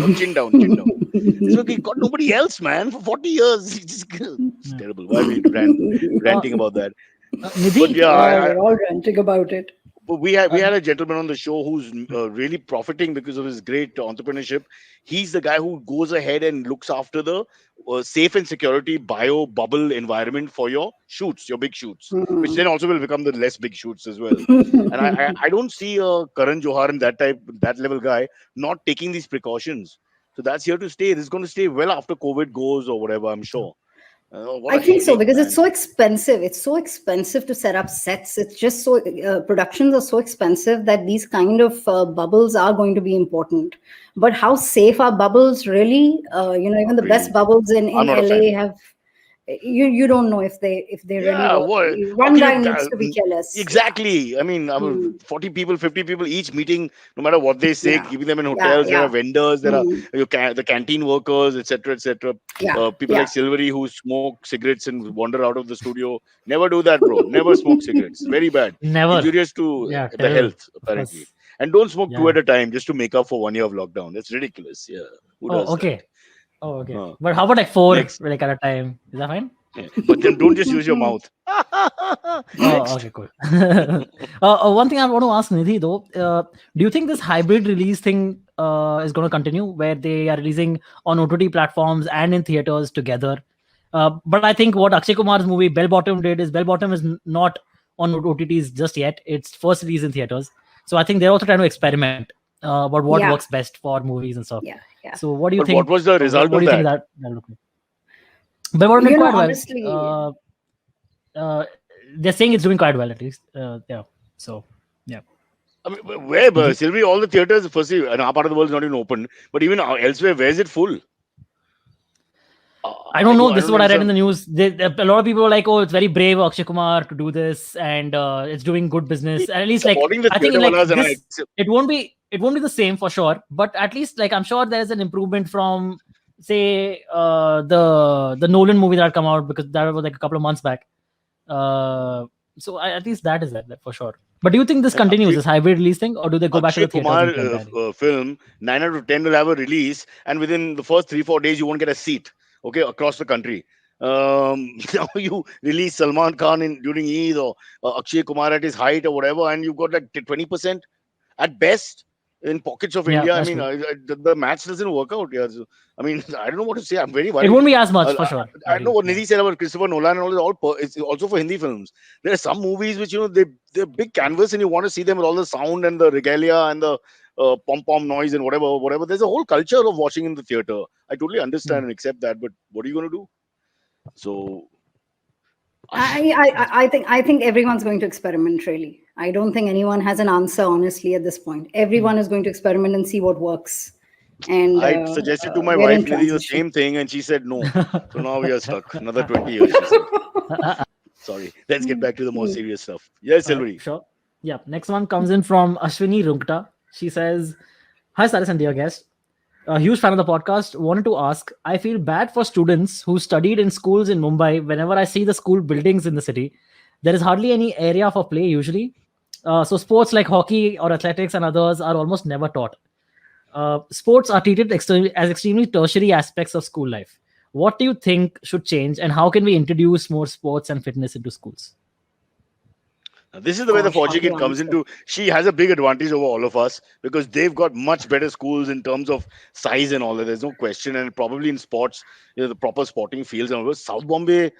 No, chin down. This guy got nobody else, man, for 40 years. It's terrible. Why are we ranting about that? But Nidhi, yeah, We're all ranting about it. but we had a gentleman on the show who's really profiting because of his great entrepreneurship. He's the guy who goes ahead and looks after the safe and security bio bubble environment for your shoots, your big shoots, which then also will become the less big shoots as well. And I don't see Karan Johar and that level guy not taking these precautions. So that's here to stay. This is going to stay well after COVID goes or whatever, I'm sure. What I a think so headache, because man. it's so expensive. It's so expensive to set up sets. It's just so productions are so expensive that these kind of bubbles are going to be important. But how safe are bubbles really? Even Not the best really. bubbles I'm in not a LA fan. have you don't know if they really Yeah, work. what? How One can guy you? needs to be careless. Yeah. Exactly. I mean, Hmm. 40 people, 50 people each meeting, no matter what they say, Yeah. keeping them in Yeah. hotels. There are Yeah. vendors, there are Hmm. the canteen workers, etc., etc. Yeah. People like Yeah. Silvery who smoke cigarettes and wander out of the studio. Never do that, bro. Never smoke cigarettes. Very bad. never. Injurious to Yeah, the terrible. health, Of apparently. course. And don't smoke Yeah, two yeah. at a time just to make up for 1 year of lockdown. That's ridiculous. Yeah. Who Oh, does that? okay. Oh, okay. Huh. But how about like 4, Next. like at a time? Is that fine? But then don't just use your mouth. Oh, Next. okay, cool. One thing I want to ask Nidhi though, do you think this hybrid release thing is going to continue, where they are releasing on OTT platforms and in theaters together? But I think what Akshay Kumar's movie Bell Bottom did is Bell Bottom is not on OTTs just yet. It's first release in theaters, so I think they're also trying to experiment about what Yeah, works best for movies and stuff. yeah, yeah. So what do you But what think? was the result What of do you think that? that look like? Bell Bottom did quite well. Honestly, Uh, they're saying it's doing quite well at least. Yeah. So yeah. I mean, where, Nidhi? Sylvie, all the theaters, firstly, and our part of the world is not even open. But even elsewhere, where is it full? I don't know. I This is don't what I read in understand. the news. A lot of people were like, "Oh, it's very brave of Akshay Kumar to do this, and it's doing good business." And at least, like, Supporting the I think theater in like walas, and this, it won't be the same for sure. But at least, like, I'm sure there's an improvement from, say, the Nolan movie that come out, because that was like a couple of months back. So at least that is that for sure. But do you think this and continues, this hybrid release thing, or do they go back to Akshay the theaters Kumar entirely? film, 9 out of 10 will have a release, and within the first 3-4 days, you won't get a seat, okay, across the country. Now you release Salman Khan during Eid, or Akshay Kumar at his height or whatever, and you've got like 20% at best in pockets of Yeah, India. I that's mean, true. the match doesn't work out. Yeah. So, I mean, I don't know what to say. I'm very It worried. won't be as much Uh, for sure. I know what Yeah. Nidhi said about Christopher Nolan and all. It's also for Hindi films. There are some movies which they're big canvas, and you want to see them with all the sound and the regalia and the pom pom noise and whatever. There's a whole culture of watching in the theater. I totally Hmm. understand and accept that, but what are you going to do? So, I think everyone's going to experiment. Really, I don't think anyone has an answer honestly at this point. Hmm. Everyone is going to experiment and see what works, and I suggested to my we're wife in Nidhi the transition. same thing, and she said no. So now we are stuck. Another 20 years, she said. Sorry. Let's get back to the more Mm. serious stuff. Yes, Silvery. Sure. Yeah. Next one comes in from Ashwini Rungta. She says, "Hi, Cyrus and dear guest. A huge fan of the podcast. Wanted to ask, I feel bad for students who studied in schools in Mumbai. Whenever I see the school buildings in the city, there is hardly any area for play usually. So sports like hockey or athletics and others are almost never taught. Sports are treated as extremely tertiary aspects of school life. What do you think should change, and how can we introduce more sports and fitness into schools?" Now, this is the way the Gosh, how Forgy to kid comes answer? into. She has a big advantage over all of us because they've got much better schools in terms of size and all that. There's no question. And probably in sports, the proper sporting fields and all that. South Bombay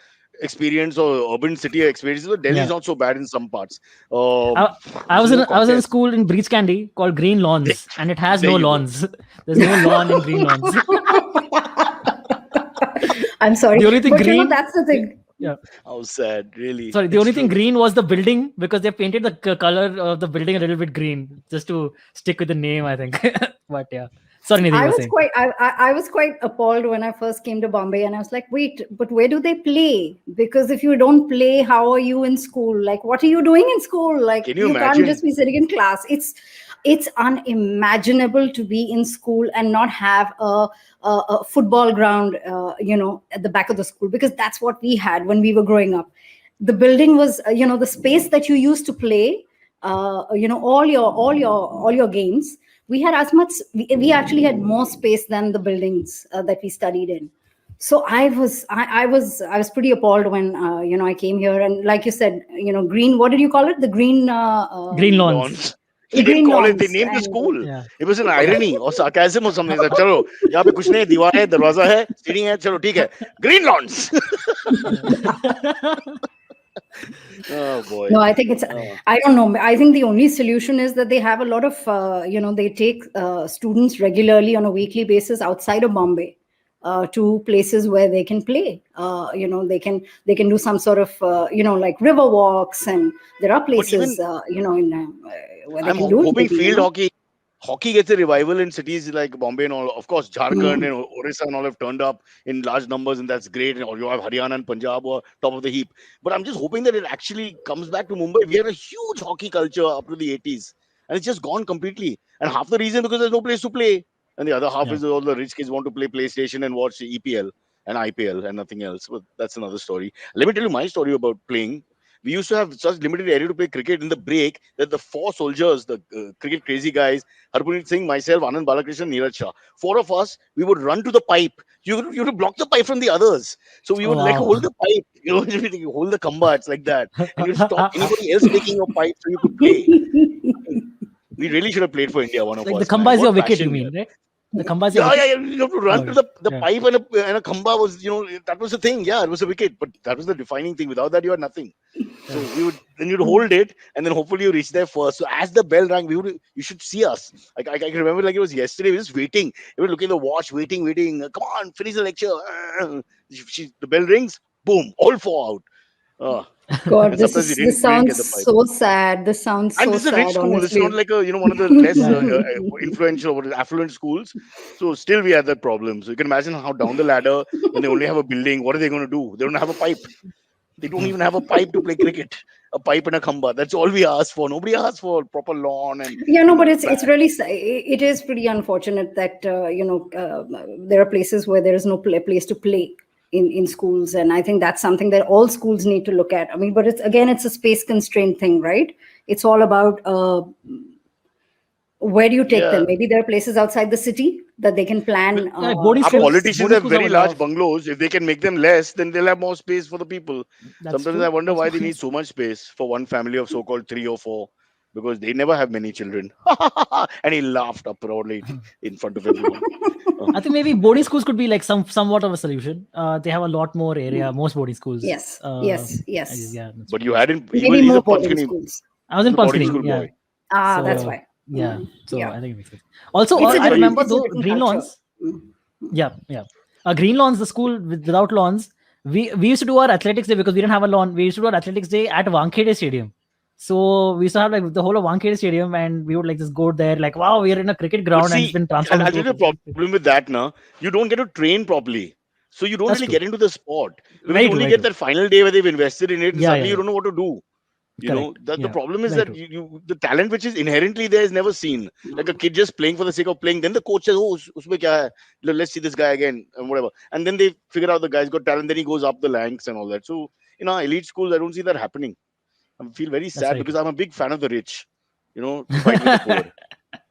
experience or urban city experience, but Delhi is Yeah. not so bad in some parts. Uh, I, I there's was in no I was in a contest. school in Breach Candy called Green Lawns, and it has There no you go. lawns. There's no lawn in Green Lawns. I'm sorry, The only thing but green, that's the thing. yeah. How sad, really. Sorry, the It's only thing true. green was the building, because they painted the color of the building a little bit green just to stick with the name, I think. But yeah, sorry, Nidhi, you I were was saying. quite I was quite appalled when I first came to Bombay, and I was like, wait, but where do they play? Because if you don't play, how are you in school? Like, what are you doing in school? Like, Can you you can't imagine? just be sitting in class. It's unimaginable to be in school and not have a football ground, at the back of the school, because that's what we had when we were growing up. The building was, the space that you used to play, all your games. We had as much. We actually had more space than the buildings that we studied in. So I was pretty appalled when I came here, and like you said, green. What did you call it? The green. Green Lawns. Lawns. They didn't Green call it. They lawns. named the And school. Yeah. It was an irony or sarcasm or something. Like, चलो यहाँ पे कुछ नहीं दीवार है दरवाजा है सीढ़ी है चलो ठीक है green lawns. Oh boy. no, I think it's. Oh. I don't know. I think the only solution is that they have a lot of. They take students regularly on a weekly basis outside of Bombay. To places where they can play, they can do some sort of like river walks, and there are But places even where they I'm can do it hoping maybe. field hockey gets a revival in cities like Bombay and all. Of course, Jharkhand Mm. and Orissa and all have turned up in large numbers, and that's great. And or you have Haryana and Punjab or top of the heap. But I'm just hoping that it actually comes back to Mumbai. We had a huge hockey culture up to the 80s, and it's just gone completely. And half the reason because there's no place to play, and the other half Yeah. is all the rich kids want to play PlayStation and watch EPL and IPL and nothing else. But that's another story. Let me tell you my story about playing. we used to have such limited area to play cricket in the break that the four soldiers, the cricket crazy guys, Harpunit Singh, myself, Anand Balakrishnan, Neeraj Shah, four of us, we would run to the pipe. You would block the pipe from the others. So we Oh would like wow. hold the pipe, you hold the kamba, it's like that. And you stop anybody else taking your pipe so you could play. We really should have played for India, one of Like the us, khamba man. is your What wicket, you passion. mean, right? The khamba is your Yeah, wicket. yeah, yeah. You have to run to Oh, the yeah. pipe, and a khamba was, that was the thing. Yeah, it was a wicket, but that was the defining thing. Without that, you had nothing. So Yeah. you'd hold it, and then hopefully you reach there first. So as the bell rang, you should see us. Like I can remember like it was yesterday. We were just waiting. We were looking at the watch, waiting, waiting. Come on, finish the lecture. The bell rings, boom, all four out. Uh, God, and sometimes this we didn't sounds get the pipe. so sad. This sounds And so this is a rich sad, school. It's not honestly. like one of the less Yeah. influential or affluent schools. So still we had that problem. So you can imagine how down the ladder when they only have a building. What are they going to do? They don't have a pipe. They don't even have a pipe to play cricket. A pipe and a khamba. That's all we ask for. Nobody asks for proper lawn and Yeah, no, but it's bat. really it is pretty unfortunate that there are places where there is no place to play in schools, and I think that's something that all schools need to look at. I mean, but it's a space constraint thing, right? It's all about where do you take them? Yeah. Maybe there are places outside the city that they can Well, plan. Yeah, like boarding our schools. politicians Boarding have schools have very a lot large of. bungalows. If they can make them less, then they'll have more space for the people. That's Sometimes I true. wonder That's why they true. need so much space for one family of so-called three or four, because they never have many children. And he laughed uproariously in front of everyone. Uh, I think maybe boarding schools could be like somewhat of a solution. They have a lot more area. Most boarding schools. Yes, yes, yes. Yeah, that's but true. you hadn't. Maybe He's a more boarding Panchkani. schools. I was He's in a boarding Panchkuni. school Yeah. boy. Ah, that's So why. yeah. So Yeah, I think it makes sense. Also, it's a I So different remember it's a though different green culture. lawns. Yeah, yeah. Green lawns, the school without lawns. We used to do our athletics day because we didn't have a lawn. We used to do our athletics day at Wankhede Stadium. So we used to have like the whole of Wankhede Stadium, and we would like just go there, like wow, we are in a cricket But ground, and it's see, been transformed I'll into tell a you the cricket. problem with that now. You don't get to train properly. So you don't That's really true. get into the sport because Very you true. only Very get true. that final day where they've invested in it and Yeah, suddenly yeah, you yeah. don't know what to do. Correct. The Yeah. problem is Very that true. the talent which is inherently there is never seen. Like a kid just playing for the sake of playing. Then the coach says, "Oh, usme kya hai? Let's see this guy again," and whatever. And then they figure out the guy's got talent. Then he goes up the ranks and all that. So in our elite schools, I don't see that happening. I feel very That's sad very because true. I'm a big fan of the rich. To fight with the poor.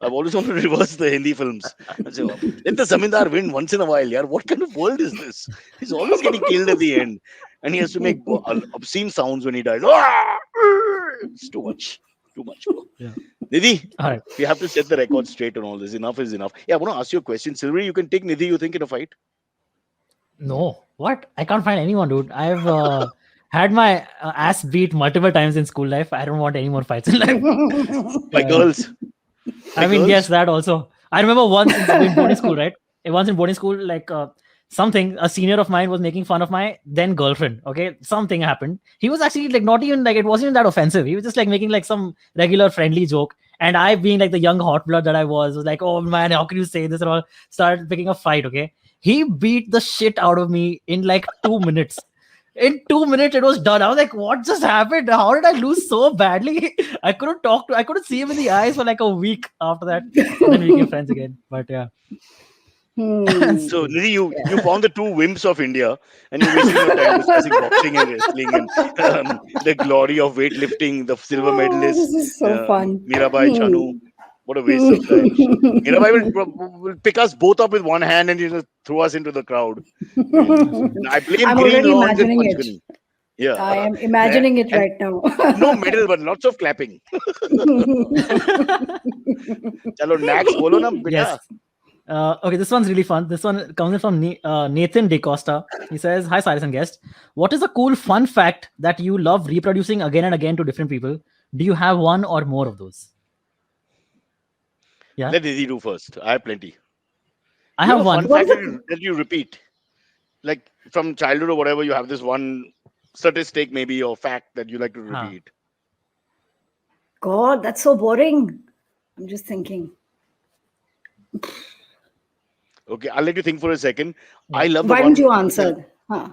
I've always wanted to reverse the Hindi films and say, let the Zamindar win once in a while, yaar. What kind of world is this? He's always getting killed at the end. And he has to make obscene sounds when he dies. Ah! It's too much. Too much, bro. Yeah. Nidhi, All right. we have to set the record straight on all this. Enough is enough. Yeah, I want to ask you a question. Silvery, you can take Nidhi, you think, in a fight? No, what? I can't find anyone, dude. I've had my ass beat multiple times in school life. I don't want any more fights in life. By Uh, girls. By I mean, yes, girls? that also. I remember once in boarding school, right? Once in boarding school, like a senior of mine was making fun of my then girlfriend. Okay, something happened. He was actually like not even like it wasn't even that offensive. He was just like making like some regular friendly joke. And I, being like the young hot blood that I was like, oh man, how can you say this and all? Started picking a fight. Okay, he beat the shit out of me in like 2 minutes. In 2 minutes, it was done. I was like, what just happened? How did I lose so badly? I couldn't see him in the eyes for like a week after that. And then we became friends again. But yeah. So, Nidhi, you found the two wimps of India, and you're wasting your time discussing boxing and wrestling and the glory of weightlifting, the silver Oh, medalist, this is so fun. Mirabai Chanu. What a waste of time. Mirabai will pick us both up with one hand and throw us into the crowd. I blame I'm green already lawns and imagining it. Panchgani. Yeah. I am imagining it And right now. no medal, but lots of clapping. Chalo, next, bolo na, Yes. beta. Okay, this one's really fun. This one comes in from Nathan DeCosta. He says, hi, Cyrus and guest. What is a cool fun fact that you love reproducing again and again to different people? Do you have one or more of those? Yeah, Let Nidhi do first. I have plenty. I You have have a fun one. What fact is it? that you repeat. Like from childhood or whatever, you have this one statistic maybe or fact that you like to Huh. repeat. God, that's so boring. I'm just thinking. Okay, I'll let you think for a second. Yeah. I love the Why don't one you which I, answer? Huh.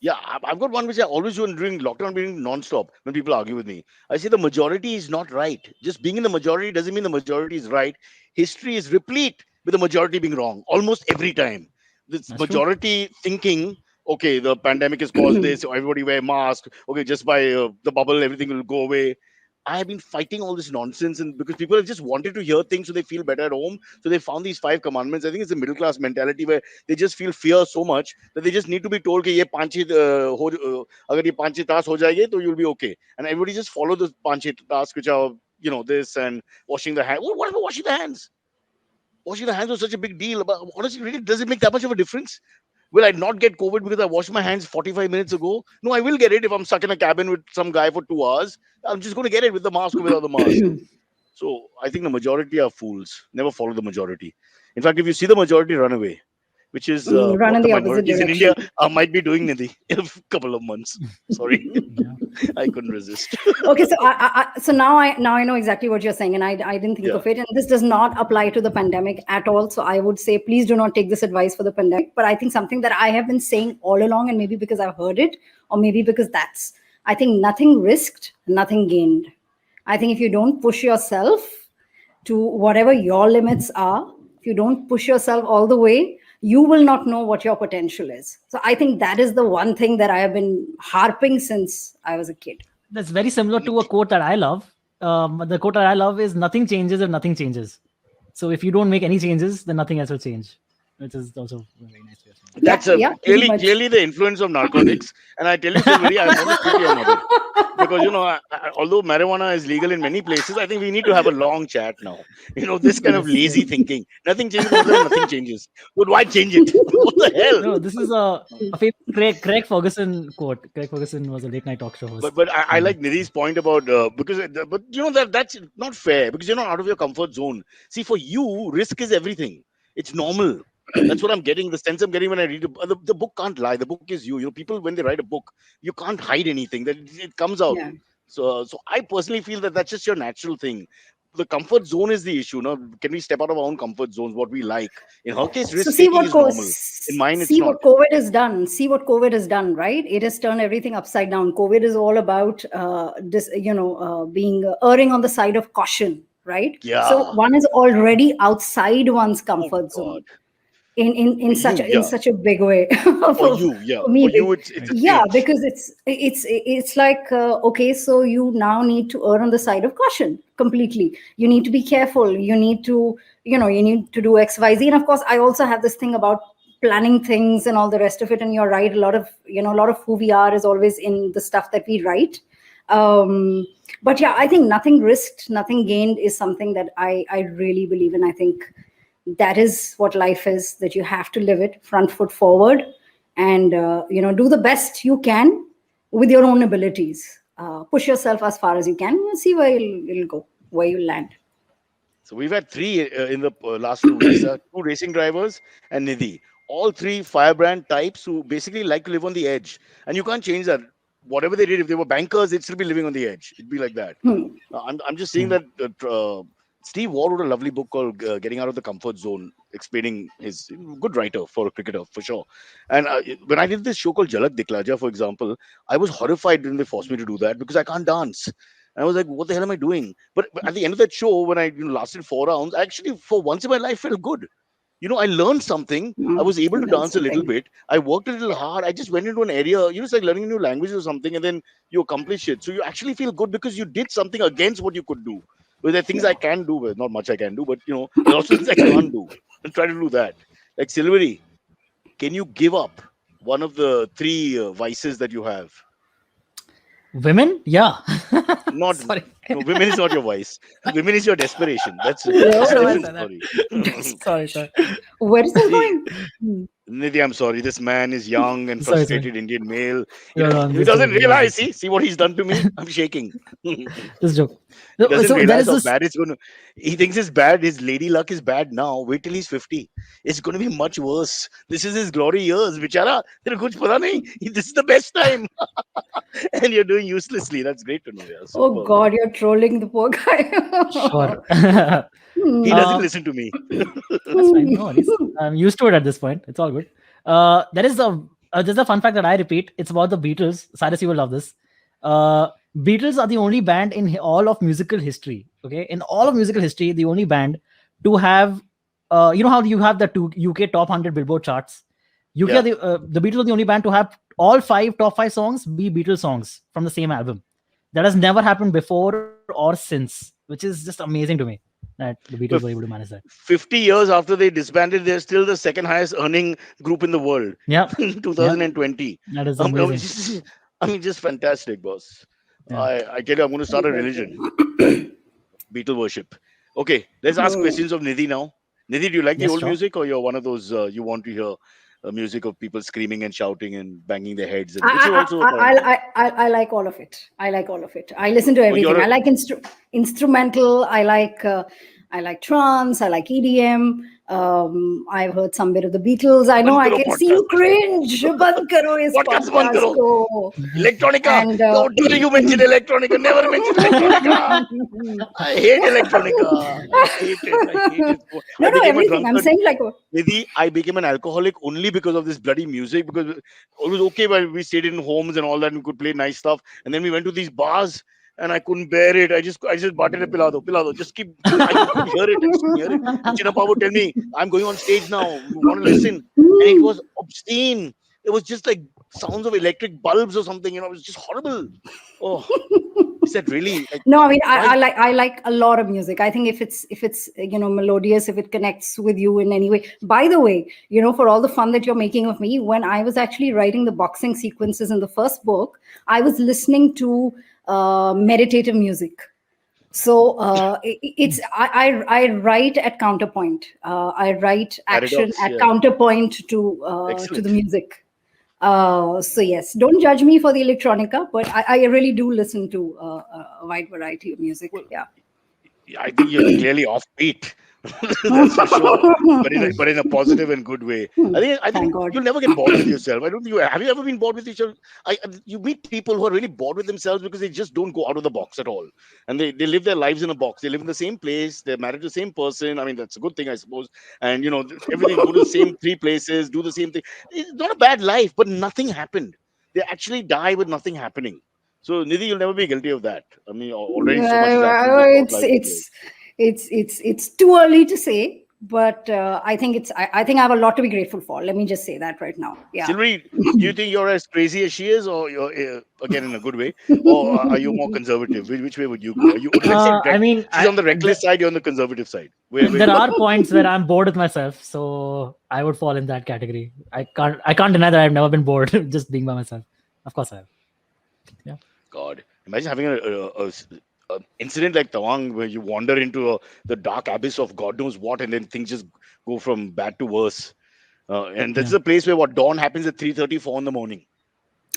yeah, I've got one which I always do during lockdown, being non-stop when people argue with me. I say the majority is not right. Just being in the majority doesn't mean the majority is right. History is replete with the majority being wrong almost every time. This That's true. majority thinking okay, the pandemic has caused this, so everybody wear masks. Okay, just by the bubble, everything will go away. I have been fighting all this nonsense, and because people have just wanted to hear things so they feel better at home. So they found these 5 commandments. I think it's a middle class mentality where they just feel fear so much that they just need to be told कि ये पांच ही अगर ये पांच ही task हो जाएंगे तो you'll be okay. And everybody just follow the पांच ही tasks which are this and washing the hand. What about washing the hands? Washing the hands was such a big deal. But honestly, really, does it make that much of a difference? Will I not get COVID because I washed my hands 45 minutes ago? No, I will get it if I'm stuck in a cabin with some guy for 2 hours. I'm just going to get it with the mask or without the mask. So I think the majority are fools. Never follow the majority. In fact, if you see the majority, run away, which is Run what in the the opposite minorities in direction. India might be doing, Nidhi, in a couple of months. Sorry, Yeah. I couldn't resist. Okay, so so now I know exactly what you're saying, and I didn't think Yeah. of it, and this does not apply to the pandemic at all. So I would say, please do not take this advice for the pandemic. But I think something that I have been saying all along, and maybe because I've heard it, or maybe because I think nothing risked, nothing gained. I think if you don't push yourself to whatever your limits are, if you don't push yourself all the way, you will not know what your potential is. So I think that is the one thing that I have been harping since I was a kid. That's very similar to a quote that I love. The quote that I love is nothing changes if nothing changes. So if you don't make any changes, then nothing else will change. Which is also a very nice way of saying it. That's Yeah, pretty much. clearly the influence of narcotics. And I tell you, Silvery, I want to speak to your mother. Because, although marijuana is legal in many places, I think we need to have a long chat now. This kind of Yes. lazy thinking. Nothing changes, nothing changes. But why change it? What the hell? No, this is a famous Craig Ferguson quote. Craig Ferguson was a late night talk show host. But I like Nidhi's point about but that's not fair because you're not out of your comfort zone. See, for you, risk is everything. It's normal. That's what I'm getting. The sense I'm getting when I read the book can't lie. The book is you. People when they write a book, you can't hide anything. That it comes out. Yeah. So I personally feel that that's just your natural thing. The comfort zone is the issue. Now, can we step out of our own comfort zones? What we like. In her case, So risk see taking what is normal. In mine, it's see not. what COVID has done. See what COVID has done, right? It has turned everything upside down. COVID is all about being erring on the side of caution, right? Yeah. So one is already outside one's Oh comfort God. zone in For such you, in yeah. such a big way. For you, yeah. For me, For you, it's yeah, huge. because it's like okay, so you now need to err on the side of caution completely. You need to be careful. You need to you need to do XYZ, and of course I also have this thing about planning things and all the rest of it. And you're right, a lot of who we are is always in the stuff that we write. But yeah, I think nothing risked, nothing gained is something that I really believe in. I think that is what life is, that you have to live it front foot forward, and do the best you can with your own abilities. Push yourself as far as you can and see where you'll go, where you'll land. So we've had three in the last 2 days. Two racing drivers and Nidhi. All three firebrand types who basically like to live on the edge. And you can't change that. Whatever they did, if they were bankers, they'd still be living on the edge. It'd be like that. I'm just saying that Steve Waugh wrote a lovely book called Getting Out of the Comfort Zone, explaining his good writer for a cricketer, for sure. And when I did this show called Jalak Diklaja, for example, I was horrified when they forced me to do that because I can't dance. And I was like, what the hell am I doing? But at the end of that show, when I lasted 4 rounds, I actually, for once in my life, felt good. I learned something. I was able to That's dance a little something. bit. I worked a little hard. I just went into an area, it's like learning a new language or something, and then you accomplish it. So you actually feel good because you did something against what you could do. Well, there are things I can do, but not much I can do, but there are also things I can't do. And try to do that. Like Silvery, can you give up one of the three vices that you have? Women? Yeah. Not Sorry. no, women is not your vice. Women is your desperation. That's a What do I different say story. Sorry. Where is this See, going? Nidhi, I'm sorry. This man is young and Sorry. frustrated Indian male. You're on He this doesn't joke. realize. See what he's done to me. I'm shaking. He This joke. doesn't So there realize is how this. bad it's going to. He thinks it's bad. His lady luck is bad now. Wait till he's 50. It's going to be much worse. This is his glory years. Bichara, tera kuch pata nahi. This is the best time. And you're doing uselessly. That's great to know. Yeah, Oh superb. God, you're trolling the poor guy. Sure. He doesn't listen to me. That's fine. No worries. I'm used to it at this point. It's all good. There's a fun fact that I repeat. It's about the Beatles. Cyrus, you will love this. Beatles are the only band in all of musical history. Okay, in all of musical history, the only band to have, how you have the UK top 100 Billboard charts. UK are the Beatles were the only band to have all top five songs be Beatles songs from the same album. That has never happened before or since, which is just amazing to me that the Beatles were But able to manage that. 50 years after they disbanded, they're still the second highest earning group in the world Yeah, in yeah, 2020. that is I mean, amazing. just fantastic, boss. Yeah, I tell you, I'm going to start a religion, Beetle worship. Okay, let's ask questions of Nidhi now. Nidhi, do you like the yes, old sure. music, or you're one of those you want to hear music of people screaming and shouting and banging their heads, and which is also fine. I like all of it. I like all of it. I listen to Oh, you're everything. a I like instrumental. I like trance. I like EDM. I've heard some bit of the Beatles. I know बंद I करो can see podcast. you cringe. Band karo is Podcast बंद podcast करो. ko. Electronica. And How dare you mention electronica? Never mention electronica. I hate electronica. I hate it. I hate it. I no, became a everything. I'm drunkard. saying like Nidhi, I became an alcoholic only because of this bloody music. Because it was okay while we stayed in homes and all that, and we could play nice stuff. And then we went to these bars, and I couldn't bear it. I just barted a pilado. Just keep. I could hear it. I just couldn't hear it. And Chinappa would tell me, "I'm going on stage now. You want to listen?" And it was obscene. It was just like sounds of electric bulbs or something. It was just horrible. Oh, is that really like? no, I mean Why? I like a lot of music. I think if it's melodious, if it connects with you in any way. By the way, for all the fun that you're making of me, when I was actually writing the boxing sequences in the first book, I was listening to meditative music. So I write at counterpoint. I write action Paradox. at Yeah. counterpoint to the Excellent. music. So yes, don't judge me for the electronica, but I really do listen to a wide variety of music. Well, Yeah. I think you're clearly offbeat. That's for sure. But in a positive and good way. I Thank think God. you'll never get bored with yourself. I don't think have you ever been bored with each other? You meet people who are really bored with themselves because they just don't go out of the box at all. And they live their lives in a box. They live in the same place, they're married to the same person. I mean, that's a good thing, I suppose. And everything, go to the same three places, do the same thing. It's not a bad life, but nothing happened. They actually die with nothing happening. So Nidhi, you'll never be guilty of that. I mean, already so much has happened. You just thought life was great. It's too early to say, but I think I think I have a lot to be grateful for. Let me just say that right now. Yeah. Sylvie, do you think you're as crazy as she is, or you're again in a good way, or are you more conservative? Which way would you go? Are you let's say I mean, she's on the reckless side, you're on the conservative side. Where there do you are go? points where I'm bored with myself, so I would fall in that category. I can't deny that I've never been bored just being by myself. Of course I have. Yeah. God, imagine having a incident like Tawang where you wander into the dark abyss of God knows what, and then things just go from bad to worse. And this Yeah. is a place where what dawn happens at 3:34 in the morning.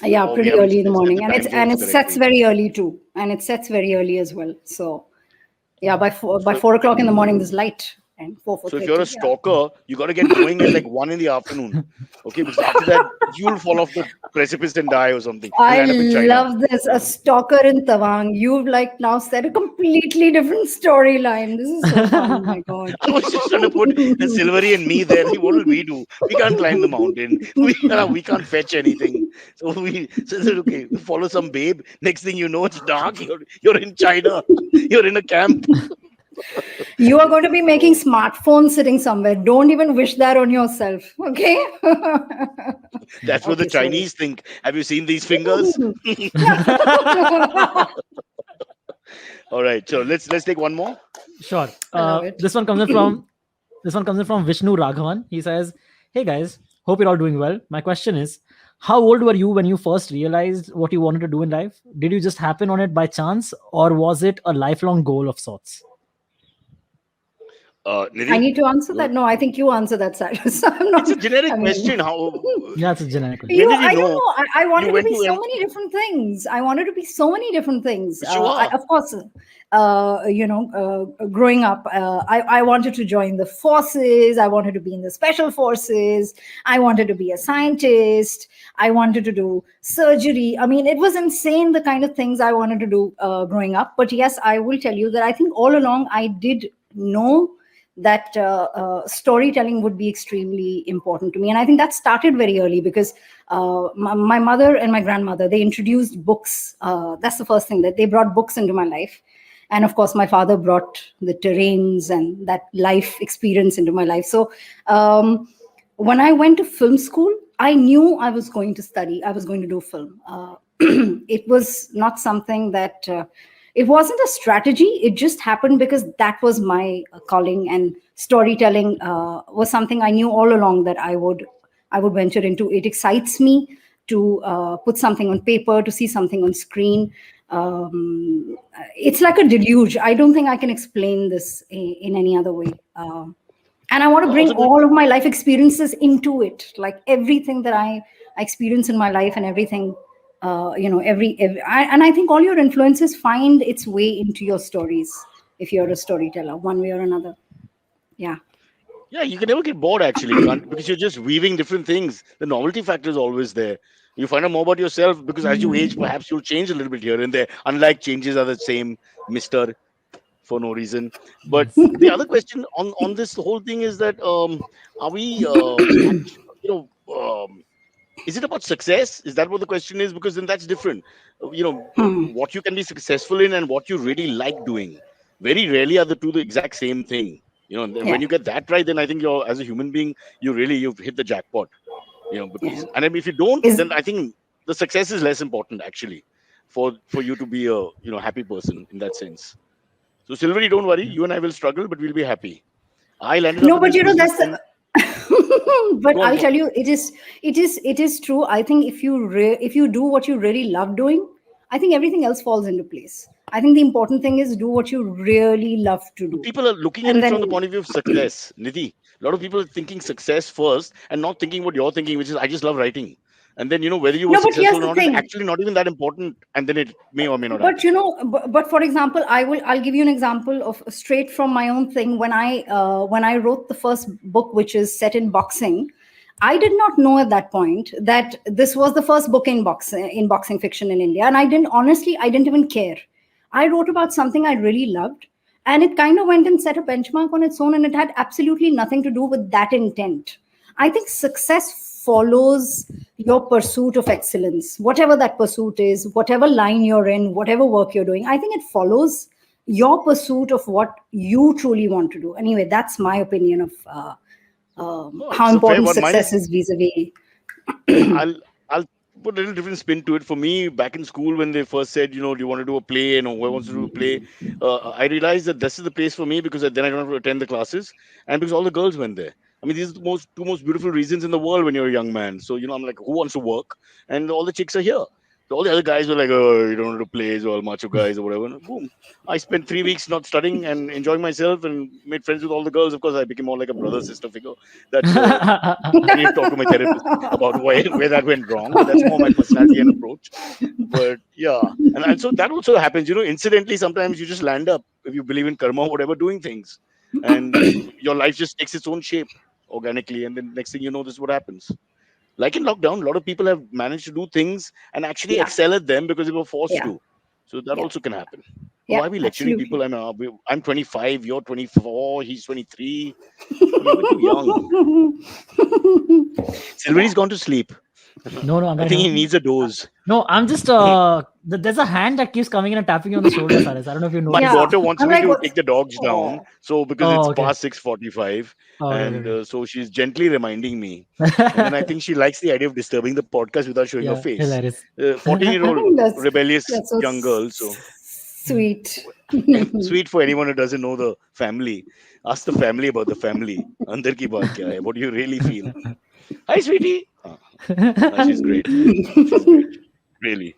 Yeah, Or we pretty haven't early in the set morning, the and time it zones sets correctly. very early too, and it sets very early as well. So yeah, by So 4 o'clock in the morning, there's light, and So if you're a 4:30. Yeah. stalker, you got to get going at like 1 in the afternoon. Okay, because after that you'll fall off the precipice and die or something. You'll I end up in China. love this. A stalker in Tawang. You've like now said a completely different storyline. This is so fun. My God. I was just trying to put Silvery and me there. Like, what will we do? We can't climb the mountain. We can't fetch anything. So I said, okay, we follow some babe. Next thing you know, it's dark. You're in China. You're in a camp. You are going to be making Oh, smartphones sitting somewhere. Don't even wish that on yourself. Okay. that's what the Okay. So. Chinese think. Have you seen these fingers? All right. So let's take one more. Sure. I love it. This one comes in from Vishnu Raghavan. He says, "Hey guys, hope you're all doing well. My question is, how old were you when you first realized what you wanted to do in life? Did you just happen on it by chance, or was it a lifelong goal of sorts?" I Nidhi, need to answer you that. want- No, I think you answer that, Cyrus. I'm not. it's a generic I mean, question. How? Yeah, it's a generic question. When did you I don't know know. I you wanted to went be to so many different things. I wanted to be so many different things. Which you are? Of course, growing up, I wanted to join the forces. I wanted to be in the special forces. I wanted to be a scientist. I wanted to do surgery. I mean, it was insane the kind of things I wanted to do growing up. But yes, I will tell you that I think all along I did know that storytelling would be extremely important to me, and I think that started very early because my mother and my grandmother, they introduced books. That's the first thing, that they brought books into my life. And of course my father brought the terrains and that life experience into my life. So when I went to film school, I knew I was going to study. I was going to do film. It was not something that it wasn't a strategy. It just happened because that was my calling, and storytelling was something I knew all along that I would venture into. It excites me to put something on paper, to see something on screen. It's like a deluge. I don't think I can explain this in any other way. And I want to No, bring also, all of my life experiences into it, like everything that I experience in my life, and everything, and I think all your influences find its way into your stories if you're a storyteller, one way or another. Yeah. yeah, you can never get bored actually. You can't, because you're just weaving different things. The novelty factor is always there. You find out more about yourself because as you age, perhaps you'll change a little bit here and there. Unlike changes are the same, Mister, for no reason. But Yes. the other question on this whole thing is that are we you know is it about success? Is that what the question is? Because then that's different. Hmm. What you can be successful in and what you really like doing. Very rarely are the two the exact same thing. And when Yeah. you get that right, then I think you're as a human being, you've hit the jackpot. Yeah. Because and then if you don't, Is then I think the success is less important actually, for you to be a happy person in that sense. So Silvery, don't worry, you and I will struggle, but we'll be happy. I landed up No, in but this business that's then. but Go on, I'll go on. tell you, it is true. I think if you do what you really love doing, I think everything else falls into place. I think the important thing is do what you really love to But do, people are looking at and it then from the point of view of success, Nidhi. A lot of people are thinking success first and not thinking what you're thinking, which is I just love writing. And then whether you were no. But here's successful or the not is thing. actually not even that important. And then it may or may not But happen. but for example, I'll give you an example of straight from my own thing. When I wrote the first book, which is set in boxing, I did not know at that point that this was the first book in boxing fiction in India, and I didn't even care. I wrote about something I really loved, and it kind of went and set a benchmark on its own, and it had absolutely nothing to do with that intent. I think success follows your pursuit of excellence, whatever that pursuit is, whatever line you're in, whatever work you're doing. I think it follows your pursuit of what you truly want to do. Anyway, that's my opinion of No, how it's a fair important one. Mine success is is vis-a-vis. I'll put a little different spin to it. For me, back in school when they first said, do you want to do a play and who wants to do a play, I realized that this is the place for me because then I don't have to attend the classes and because all the girls went there. I mean, these are the two most beautiful reasons in the world when you're a young man. So I'm like, who wants to work? And all the chicks are here. So all the other guys were like, oh, you don't want to play, so all macho guys or whatever. And boom. I spent 3 weeks not studying and enjoying myself and made friends with all the girls. Of course, I became more like a brother sister figure. That's I need to talk to my therapist about where that went wrong, but that's more my personality and approach. But yeah, and so that also happens, incidentally. Sometimes you just land up, if you believe in karma or whatever, doing things, and your life just takes its own shape organically, and then next thing you know, this is what happens. Like in lockdown, a lot of people have managed to do things and actually Yeah, excel at them because they were forced yeah, to. So that yeah, also can happen. Why yeah, are we lecturing absolutely. people? I'm 25, you're 24, he's 23. I mean, we're too young. Silvery's Yeah. gone to sleep. No, no, I'm I not think he here. needs a dose. No, I'm just there's a hand that keeps coming in and tapping you on the shoulder, Cyrus. I don't know if you My noticed Yeah. that. daughter wants I'm me like, to what? take the dogs down, Oh. so because Oh, it's okay. past 6:45, Oh, okay, and okay, so she's gently reminding me, and then I okay. think she likes the idea of disturbing the podcast without showing her Yeah, face. hilarious. 14-year-old That's rebellious that's so young girl, so sweet. sweet for anyone who doesn't know the family. Ask the family about the family. Andar ki baat kya hai? What do you really feel? Hi, sweetie. No, she's great. She's great. Really.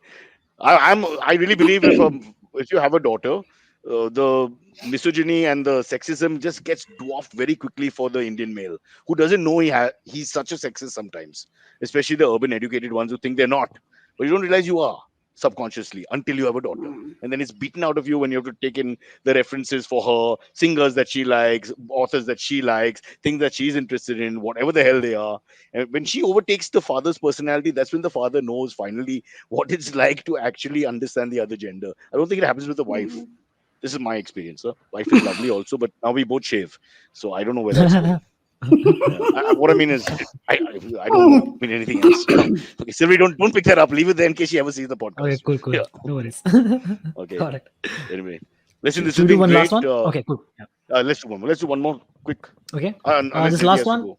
I really believe if you have a daughter, the misogyny and the sexism just gets dwarfed very quickly for the Indian male who doesn't know he's such a sexist sometimes, especially the urban educated ones who think they're not, but you don't realize you are subconsciously until you have a daughter, and then it's beaten out of you when you have to take in the references for her, singers that she likes, authors that she likes, things that she's interested in, whatever the hell they are. And when she overtakes the father's personality, that's when the father knows finally what it's like to actually understand the other gender. I don't think it happens with the wife. This is my experience. Wife is lovely also, but now we both shave, so I don't know where that's going. Yeah, what I mean is, I don't mean anything else. Okay, Sylvie, don't pick that up. Leave it there in case she ever sees the Okay, podcast. cool, cool. Yeah. No worries. Okay. Got it. Anyway, listen, this Should has we do been one last great. one? Okay, cool. Yeah. Let's do one more. Let's do one more quick. Okay. Unless This Nidhi last has to one. go.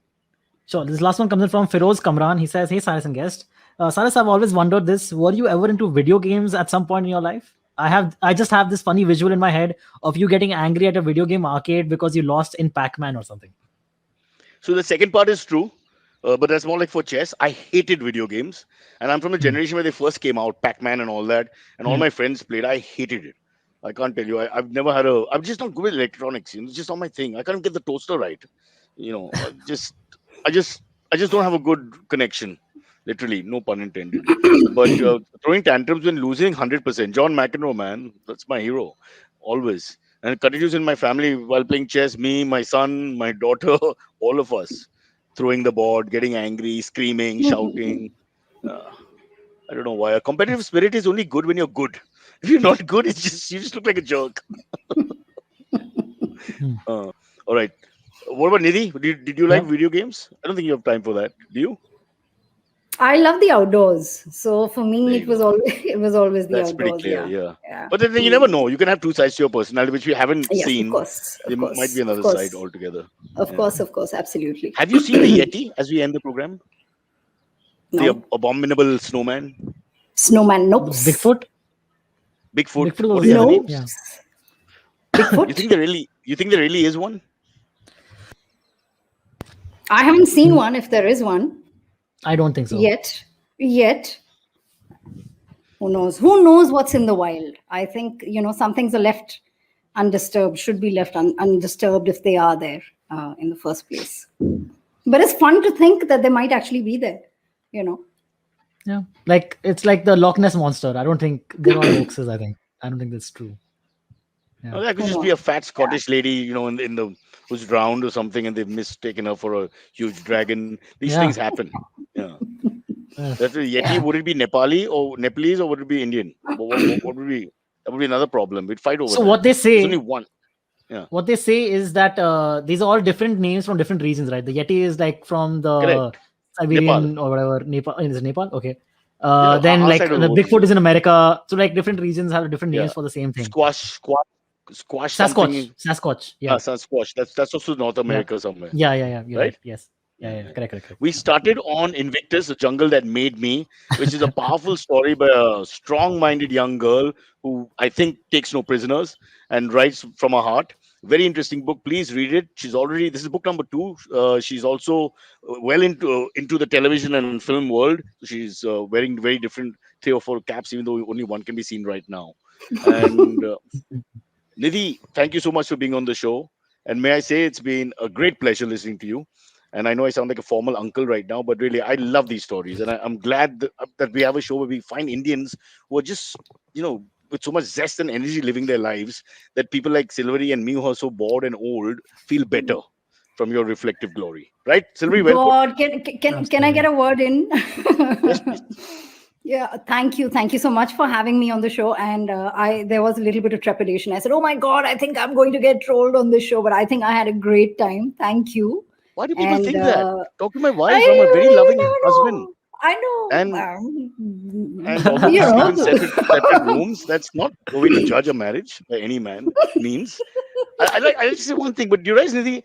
Sure. This last one comes in from Firoz Kamran. He says, "Hey, Cyrus and guest. Cyrus, I've always wondered this. Were you ever into video games at some point in your life? I just have this funny visual in my head of you getting angry at a video game arcade because you lost in Pac-Man or something." So the second part is true, but that's more like for chess. I hated video games, and I'm from a Hmm. generation where they first came out, Pac-Man and all that, and all Hmm. my friends played. I hated it. I can't tell you. I've never had a. I'm just not good with electronics. It's just not my thing. I can't get the toaster right. I just, I just don't have a good connection. Literally, no pun intended. But throwing tantrums when losing 100%. John McEnroe, man, that's my hero, always. And it continues in my family while playing chess. Me, my son, my daughter, all of us throwing the board, getting angry, screaming, shouting. Uh, I don't know why. A competitive spirit is only good when you're good. If you're not good, it's just you just look like a jerk. Hmm. All right. What about Nidhi? Did you like Yeah. video games? I don't think you have time for that. Do you? I love the outdoors. So for There me, you it was go. always it was always the That's pretty outdoors. clear. Yeah, Yeah. yeah. But then you never Mm. know. You can have two sides to your personality, which we haven't Yes, seen. of There might be course, of another side course, altogether. of Yeah. course, of course, absolutely. Have you seen the Yeti as we end the program? The No, abominable snowman? snowman. Nope. The Bigfoot. Bigfoot? Bigfoot What are was the other Nope. names? yeah. You Bigfoot. think there really is one? I haven't seen Hmm. one. If there is one I don't think so. yet, who knows? Who knows what's in the wild? I think some things are left undisturbed. Should be left undisturbed if they are there in the first place. But it's fun to think that they might actually be there. You know. Yeah. Like it's like the Loch Ness monster. I don't think they're all hoaxes. I don't think that's true. Oh, Yeah. that could Who just be knows? a fat Yeah. Scottish lady, in the who's drowned or something, and they've mistaken her for a huge dragon. These things Yeah. happen. Yeah. Uh, That's a Yeti. Yeah. Would it be Nepalese, or would it be Indian? What would be that? Would be another problem. We'd fight over so that. what they There's only say one. Yeah. what they say is that these are all different names from different regions, right? The Yeti is like from the Correct. Nepal. Siberian or whatever. Nepal is it Nepal? Okay. Yeah. Then Our like side of the the world is Bigfoot is in Nepal. America. So like different regions have different Yeah. names for the same thing. Squash Sasquatch. something. Sasquatch. Yeah. Sasquatch. That's also North Yeah. America somewhere, Yeah. You're right? right. Yes. Yeah, Yeah. yeah. Correct. Correct. Correct. We started on Invictus, the jungle that made me, which is a powerful story by a strong-minded young girl who I think takes no prisoners and writes from her heart. Very interesting book. Please read it. This is book number 2. She's also well into the television and film world. She's wearing very different 3 or 4 caps, even though only one can be seen right now. And Nidhi, thank you so much for being on the show. And may I say, it's been a great pleasure listening to you. And I know I sound like a formal uncle right now, but really, I love these stories. And I'm glad that we have a show where we find Indians who are just, with so much zest and energy living their lives that people like Silvery and me who are so bored and old feel better from your reflective glory. Right, Silvery? Well put. God, can I get Absolutely. a word in? Yes, please. Yeah, thank you so much for having me on the show. And I there was a little bit of trepidation. I said, "Oh my God, I think I'm going to get trolled on this show," but I think I had a great time. Thank you. Why do people And think that? Talk to my I wife. I'm a very you loving never husband. know. I know. And although we sleep in separate rooms, that's not a way to judge a marriage by any man means. I just say one thing, but do you realize, Nidhi,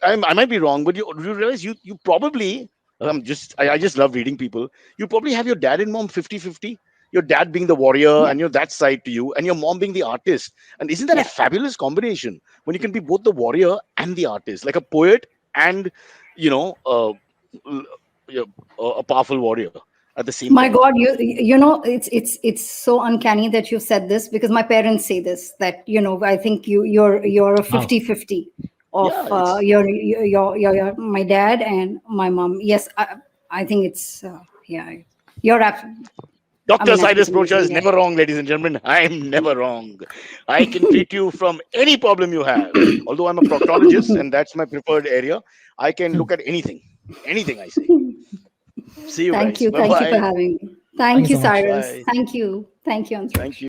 I might be wrong, but do you realize you probably I just love reading people. You probably have your dad and mom 50-50. Your dad being the warrior Yeah, and that side to you, and your mom being the artist. And isn't that a yeah. fabulous combination when you can be both the warrior and the artist, like a poet and you know uh, l- yeah, a powerful warrior at the same My time. God, it's so uncanny that you've said this because my parents say this that I think you're a Wow. 50-50 of Yeah, it's my dad and my mom. Yes, I think it's yeah. You're I Dr. mean, I think it's Cyrus Brocha amazing. is Yeah. never wrong, ladies and gentlemen. I'm never wrong. I can treat you from any problem you have. Although I'm a proctologist and that's my preferred area, I can Hmm. look at anything. Anything I say. See you guys. Bye Thank you for bye. having me. Thank you Thank you, so much. Cyrus. Bye. Thank you, Thank Antraj. you.